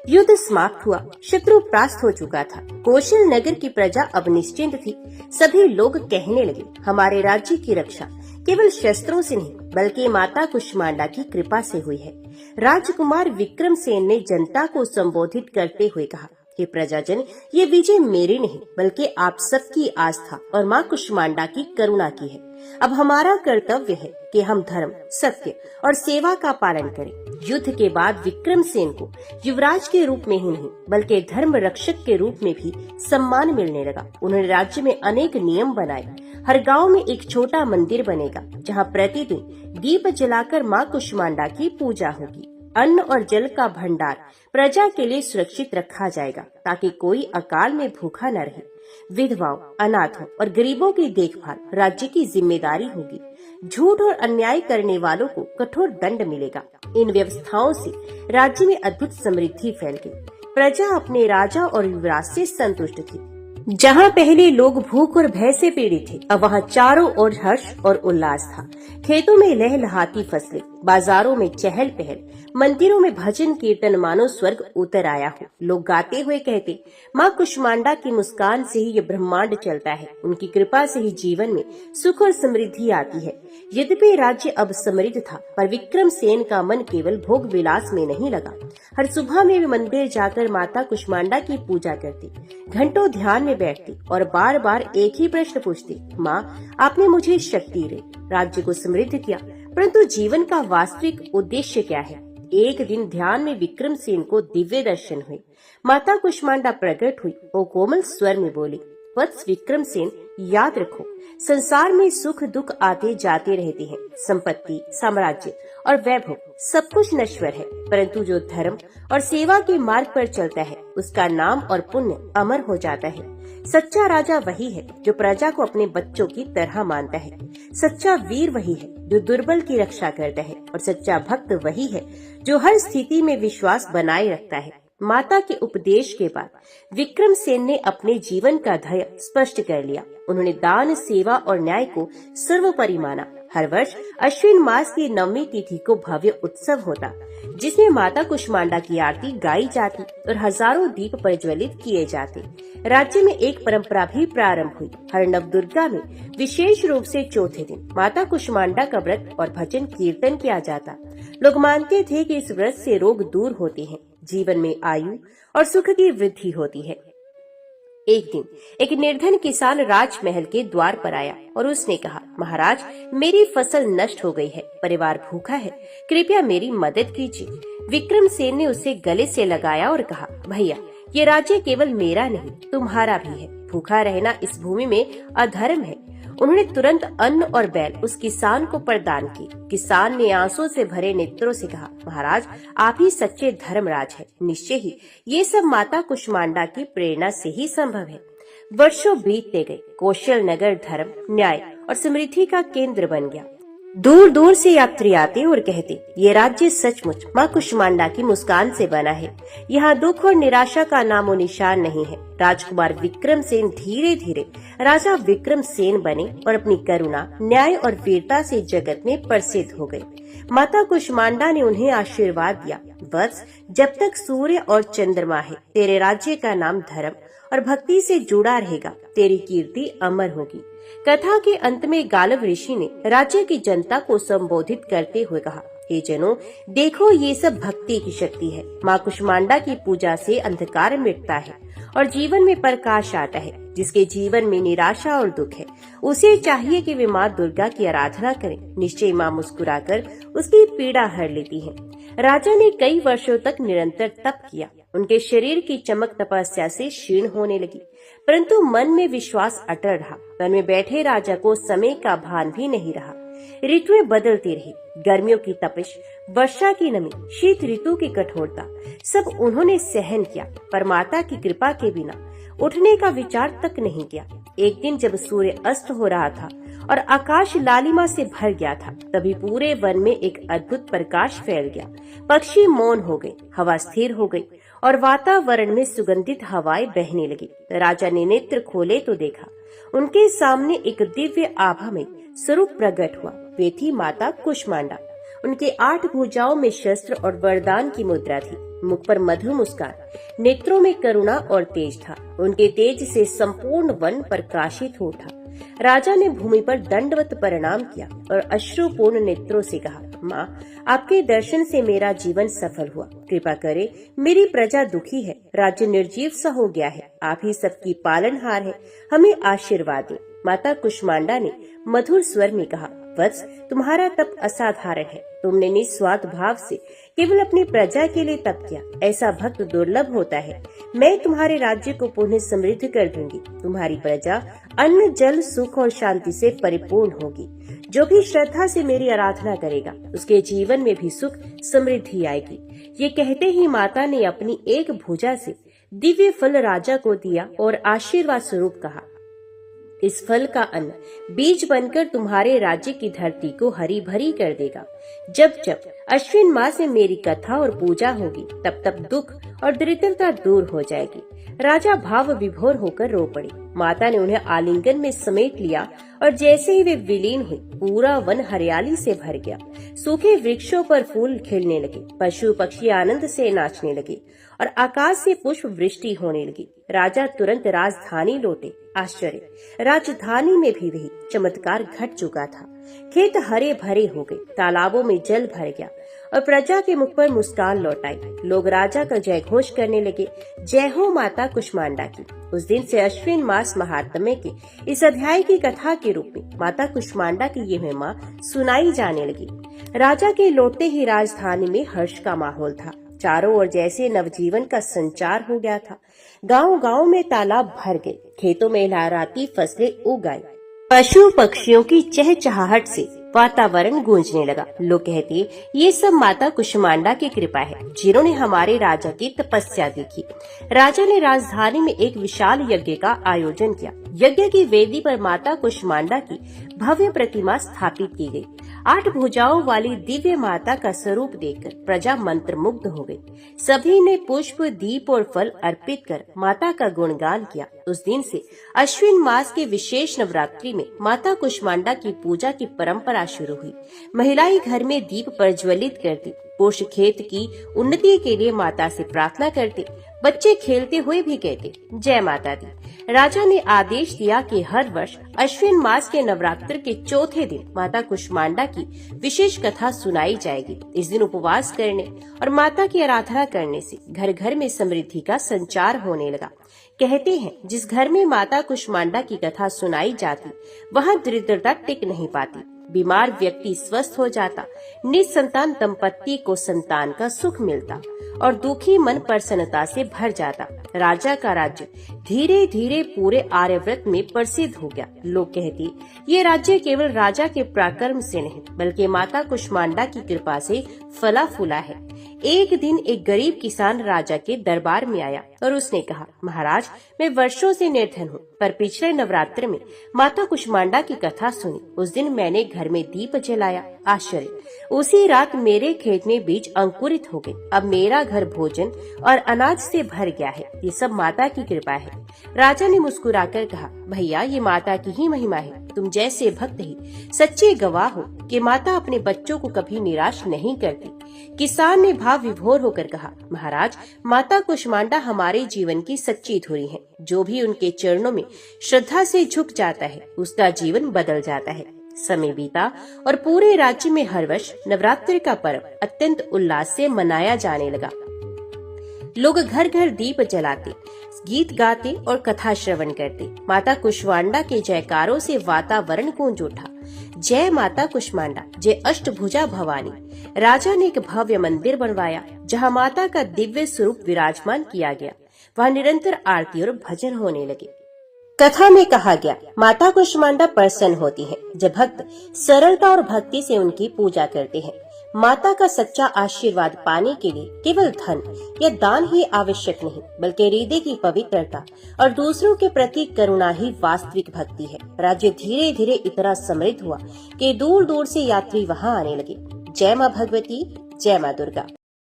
युद्ध समाप्त हुआ, शत्रु परास्त हो चुका था। कौशल नगर की प्रजा अब निश्चिंत थी। सभी लोग कहने लगे, हमारे राज्य की रक्षा केवल शस्त्रों से नहीं बल्कि माता कुष्मांडा की कृपा से हुई है। राजकुमार विक्रमसेन ने जनता को संबोधित करते हुए कहा, हे प्रजाजन, ये विजय मेरी नहीं बल्कि आप सबकी आस्था और माँ कुष्मांडा की करुणा की है। अब हमारा कर्तव्य है कि हम धर्म, सत्य और सेवा का पालन करें। युद्ध के बाद विक्रमसेन को युवराज के रूप में ही नहीं बल्कि धर्म रक्षक के रूप में भी सम्मान मिलने लगा। उन्होंने राज्य में अनेक नियम बनाए। हर गांव में एक छोटा मंदिर बनेगा जहां प्रतिदिन दीप जलाकर माँ कुष्मांडा की पूजा होगी। अन्न और जल का भंडार प्रजा के लिए सुरक्षित रखा जाएगा ताकि कोई अकाल में भूखा न रहे। विधवाओं, अनाथों और गरीबों की देखभाल राज्य की जिम्मेदारी होगी। झूठ और अन्याय करने वालों को कठोर दंड मिलेगा। इन व्यवस्थाओं से राज्य में अद्भुत समृद्धि फैल गई। प्रजा अपने राजा और युवराज से संतुष्ट थी। जहाँ पहले लोग भूख और भय से पीड़ित थे, अब वहाँ चारों ओर हर्ष और उल्लास था। खेतों में लहलहाती फसलें, बाजारों में चहल पहल, मंदिरों में भजन कीर्तन मानो स्वर्ग उतर आया हो। लोग गाते हुए कहते, माँ कुष्मांडा की मुस्कान से ही ये ब्रह्मांड चलता है, उनकी कृपा से ही जीवन में सुख और समृद्धि आती है। यद्यपि राज्य अब समृद्ध था, पर विक्रमसेन का मन केवल भोग विलास में नहीं लगा। हर सुबह में वे मंदिर जाकर माता कुष्मांडा की पूजा करते, घंटों ध्यान में बैठती और बार बार एक ही प्रश्न पूछती, माँ, आपने मुझे शक्ति दी, राज्य को समृद्ध किया, परंतु जीवन का वास्तविक उद्देश्य क्या है? एक दिन ध्यान में विक्रमसेन को दिव्य दर्शन हुए। माता कुष्मांडा प्रकट हुई। वो कोमल स्वर में बोली, वत्स विक्रमसेन, याद रखो, संसार में सुख दुख आते जाते रहते हैं। संपत्ति, साम्राज्य और वैभव सब कुछ नश्वर है, परंतु जो धर्म और सेवा के मार्ग पर चलता है उसका नाम और पुण्य अमर हो जाता है। सच्चा राजा वही है जो प्रजा को अपने बच्चों की तरह मानता है। सच्चा वीर वही है जो दुर्बल की रक्षा करता है, और सच्चा भक्त वही है जो हर स्थिति में विश्वास बनाए रखता है। माता के उपदेश के बाद विक्रमसेन ने अपने जीवन का ध्येय स्पष्ट कर लिया। उन्होंने दान, सेवा और न्याय को सर्वोपरि माना। हर वर्ष अश्विन मास की 9वीं तिथि को भव्य उत्सव होता, जिसमें माता कुष्मांडा की आरती गाई जाती और हजारों दीप प्रज्वलित किए जाते। राज्य में एक परंपरा भी प्रारंभ हुई। हर नवदुर्गा में विशेष रूप से चौथे दिन माता कुष्मांडा का व्रत और भजन कीर्तन किया जाता। लोग मानते थे कि इस व्रत से रोग दूर होते हैं, जीवन में आयु और सुख की वृद्धि होती है। एक दिन एक निर्धन किसान राजमहल के द्वार पर आया और उसने कहा, महाराज, मेरी फसल नष्ट हो गई है, परिवार भूखा है, कृपया मेरी मदद कीजिए। विक्रमसेन ने उसे गले से लगाया और कहा, भैया, ये राज्य केवल मेरा नहीं तुम्हारा भी है। भूखा रहना इस भूमि में अधर्म है। उन्होंने तुरंत अन्न और बैल उस किसान को प्रदान की। किसान ने आंसू से भरे नेत्रों से कहा, महाराज, आप ही सच्चे धर्मराज हैं। निश्चय ही ये सब माता कुष्मांडा की प्रेरणा से ही संभव है। वर्षों बीतते गए। कौशल नगर धर्म, न्याय और समृद्धि का केंद्र बन गया। दूर दूर से यात्री आते और कहते, ये राज्य सचमुच माँ कुष्मांडा की मुस्कान से बना है। यहाँ दुख और निराशा का नामो निशान नहीं है। राजकुमार विक्रमसेन धीरे धीरे राजा विक्रमसेन बने और अपनी करुणा, न्याय और वीरता से जगत में प्रसिद्ध हो गए। माता कुष्मांडा ने उन्हें आशीर्वाद दिया, वत्स, जब तक सूर्य और चंद्रमा है, तेरे राज्य का नाम धर्म और भक्ति से जुड़ा रहेगा, तेरी कीर्ति अमर होगी। कथा के अंत में गालव ऋषि ने राज्य की जनता को संबोधित करते हुए कहा, हे जनों, देखो, ये सब भक्ति की शक्ति है। माँ कुष्मांडा की पूजा से अंधकार मिटता है और जीवन में प्रकाश आता है। जिसके जीवन में निराशा और दुख है, उसे चाहिए कि वे माँ दुर्गा की आराधना करें। निश्चय माँ मुस्कुराकर उसकी पीड़ा हर लेती है। राजा ने कई वर्षों तक निरंतर तप किया। उनके शरीर की चमक तपस्या से क्षीण होने लगी, परंतु मन में विश्वास अटल रहा। वन में बैठे राजा को समय का भान भी नहीं रहा। ऋतुएं बदलती रही। गर्मियों की तपिश, वर्षा की नमी, शीत ऋतु की कठोरता, सब उन्होंने सहन किया, पर माता की कृपा के बिना उठने का विचार तक नहीं किया। एक दिन जब सूर्य अस्त हो रहा था और आकाश लालिमा से भर गया था, तभी पूरे वन में एक अद्भुत प्रकाश फैल गया। पक्षी मौन हो गए, हवा स्थिर हो गई और वातावरण में सुगंधित हवाएं बहने लगी। राजा ने नेत्र खोले तो देखा, उनके सामने एक दिव्य आभा में स्वरूप प्रकट हुआ। वे थी माता कुष्मांडा। उनके 8 भुजाओं में शस्त्र और वरदान की मुद्रा थी। मुख पर मधुर मुस्कान, नेत्रों में करुणा और तेज था। उनके तेज से संपूर्ण वन प्रकाशित हो उठा। राजा ने भूमि पर दंडवत प्रणाम किया और अश्रुपूर्ण नेत्रों से कहा, माँ, आपके दर्शन से मेरा जीवन सफल हुआ। कृपा करे, मेरी प्रजा दुखी है, राज्य निर्जीव सा हो गया है। आप ही सबकी पालनहार है, हमें आशीर्वाद दें। माता कुष्मांडा ने मधुर स्वर में कहा, वत्स, तुम्हारा तप असाधारण है। तुमने निस्वार्थ भाव से केवल अपनी प्रजा के लिए तप किया। ऐसा भक्त दुर्लभ होता है। मैं तुम्हारे राज्य को पुनः समृद्ध कर दूंगी। तुम्हारी प्रजा अन्न, जल, सुख और शांति से परिपूर्ण होगी। जो भी श्रद्धा से मेरी आराधना करेगा, उसके जीवन में भी सुख समृद्धि आएगी। ये कहते ही माता ने अपनी एक भुजा से दिव्य फल राजा को दिया और आशीर्वाद स्वरूप कहा, इस फल का अन्न बीज बनकर तुम्हारे राज्य की धरती को हरी भरी कर देगा। जब जब अश्विन मास में मेरी कथा और पूजा होगी, तब तब दुख और दरिद्रता दूर हो जाएगी। राजा भाव विभोर होकर रो पड़े। माता ने उन्हें आलिंगन में समेट लिया और जैसे ही वे विलीन हुई, पूरा वन हरियाली से भर गया। सूखे वृक्षों पर फूल खिलने लगे, पशु पक्षी आनंद से नाचने लगे और आकाश से पुष्प वृष्टि होने लगी। राजा तुरंत राजधानी लौटे। आश्चर्य, राजधानी में भी वही चमत्कार घट चुका था। खेत हरे भरे हो गए, तालाबों में जल भर गया और प्रजा के मुख पर मुस्कान लौट आई। लोग राजा का जय घोष करने लगे, जय हो माता कुष्मांडा की। उस दिन से अश्विन मास महात्म्य के इस अध्याय की कथा के रूप में माता कुष्मांडा की ये महिमा सुनाई जाने लगी। राजा के लौटते ही राजधानी में हर्ष का माहौल था। चारों ओर जैसे नवजीवन का संचार हो गया था। गांव-गांव में तालाब भर गए, खेतों में लहराती फसलें उग आई, पशु पक्षियों की चहचहाहट से वातावरण गूंजने लगा। लोग कहते, ये सब माता कुष्मांडा की कृपा है, जिन्होंने हमारे राजा की तपस्या देखी। राजा ने राजधानी में एक विशाल यज्ञ का आयोजन किया। यज्ञ की वेदी पर माता कुष्मांडा की भव्य प्रतिमा स्थापित की गई। 8 भुजाओं वाली दिव्य माता का स्वरूप देखकर प्रजा मंत्रमुग्ध हो गई। सभी ने पुष्प, दीप और फल अर्पित कर माता का गुणगान किया। उस दिन से अश्विन मास के विशेष नवरात्रि में माता कुष्मांडा की पूजा की परंपरा शुरू हुई। महिलाएं घर में दीप प्रज्वलित करती, पुरुष खेत की उन्नति के लिए माता से प्रार्थना करते, बच्चे खेलते हुए भी कहते, जय माता दी। राजा ने आदेश दिया कि हर वर्ष अश्विन मास के नवरात्र के चौथे दिन माता कुष्मांडा की विशेष कथा सुनाई जाएगी। इस दिन उपवास करने और माता की आराधना करने से घर घर में समृद्धि का संचार होने लगा। कहते हैं, जिस घर में माता कुष्मांडा की कथा सुनाई जाती, वहाँ दरिद्रता टिक नहीं पाती। बीमार व्यक्ति स्वस्थ हो जाता, निसंतान दंपत्ति को संतान का सुख मिलता और दुखी मन प्रसन्नता से भर जाता। राजा का राज्य धीरे धीरे पूरे आर्यव्रत में प्रसिद्ध हो गया। लोग कहते, ये राज्य केवल राजा के पराक्रम से नहीं, बल्कि माता कुष्मांडा की कृपा से फला फूला है। एक दिन एक गरीब किसान राजा के दरबार में आया और उसने कहा, महाराज, मैं वर्षों से निर्धन हूँ, पर पिछले नवरात्र में माता कुष्मांडा की कथा सुनी। उस दिन मैंने घर में दीप जलाया। आश्चर्य, उसी रात मेरे खेत में बीज अंकुरित हो गए। अब मेरा घर भोजन और अनाज से भर गया है। ये सब माता की कृपा है। राजा ने मुस्कुराकर कहा, भैया, ये माता की ही महिमा है। तुम जैसे भक्त ही सच्चे गवाह हो कि माता अपने बच्चों को कभी निराश नहीं करती। किसान ने भाव विभोर होकर कहा, महाराज, माता कुष्मांडा हमारे जीवन की सच्ची धुरी है। जो भी उनके चरणों में श्रद्धा से झुक जाता है, उसका जीवन बदल जाता है। समय बीता और पूरे राज्य में हर वर्ष नवरात्रि का पर्व अत्यंत उल्लास से मनाया जाने लगा। लोग घर घर दीप जलाते, गीत गाते और कथा श्रवण करते। माता कुष्मांडा के जयकारों से वातावरण गूंज उठा। जय माता कुष्मांडा, जय अष्टभुजा भवानी। राजा ने एक भव्य मंदिर बनवाया, जहां माता का दिव्य स्वरूप विराजमान किया गया। वहां निरंतर आरती और भजन होने लगे। कथा में कहा गया, माता कुष्मांडा प्रसन्न होती हैं जब भक्त सरलता और भक्ति से उनकी पूजा करते हैं। माता का सच्चा आशीर्वाद पाने के लिए केवल धन या दान ही आवश्यक नहीं, बल्कि हृदय की पवित्रता और दूसरों के प्रति करुणा ही वास्तविक भक्ति है। राज्य धीरे धीरे इतना समृद्ध हुआ कि दूर दूर से यात्री वहां आने लगे। जय माँ भगवती, जय माँ दुर्गा।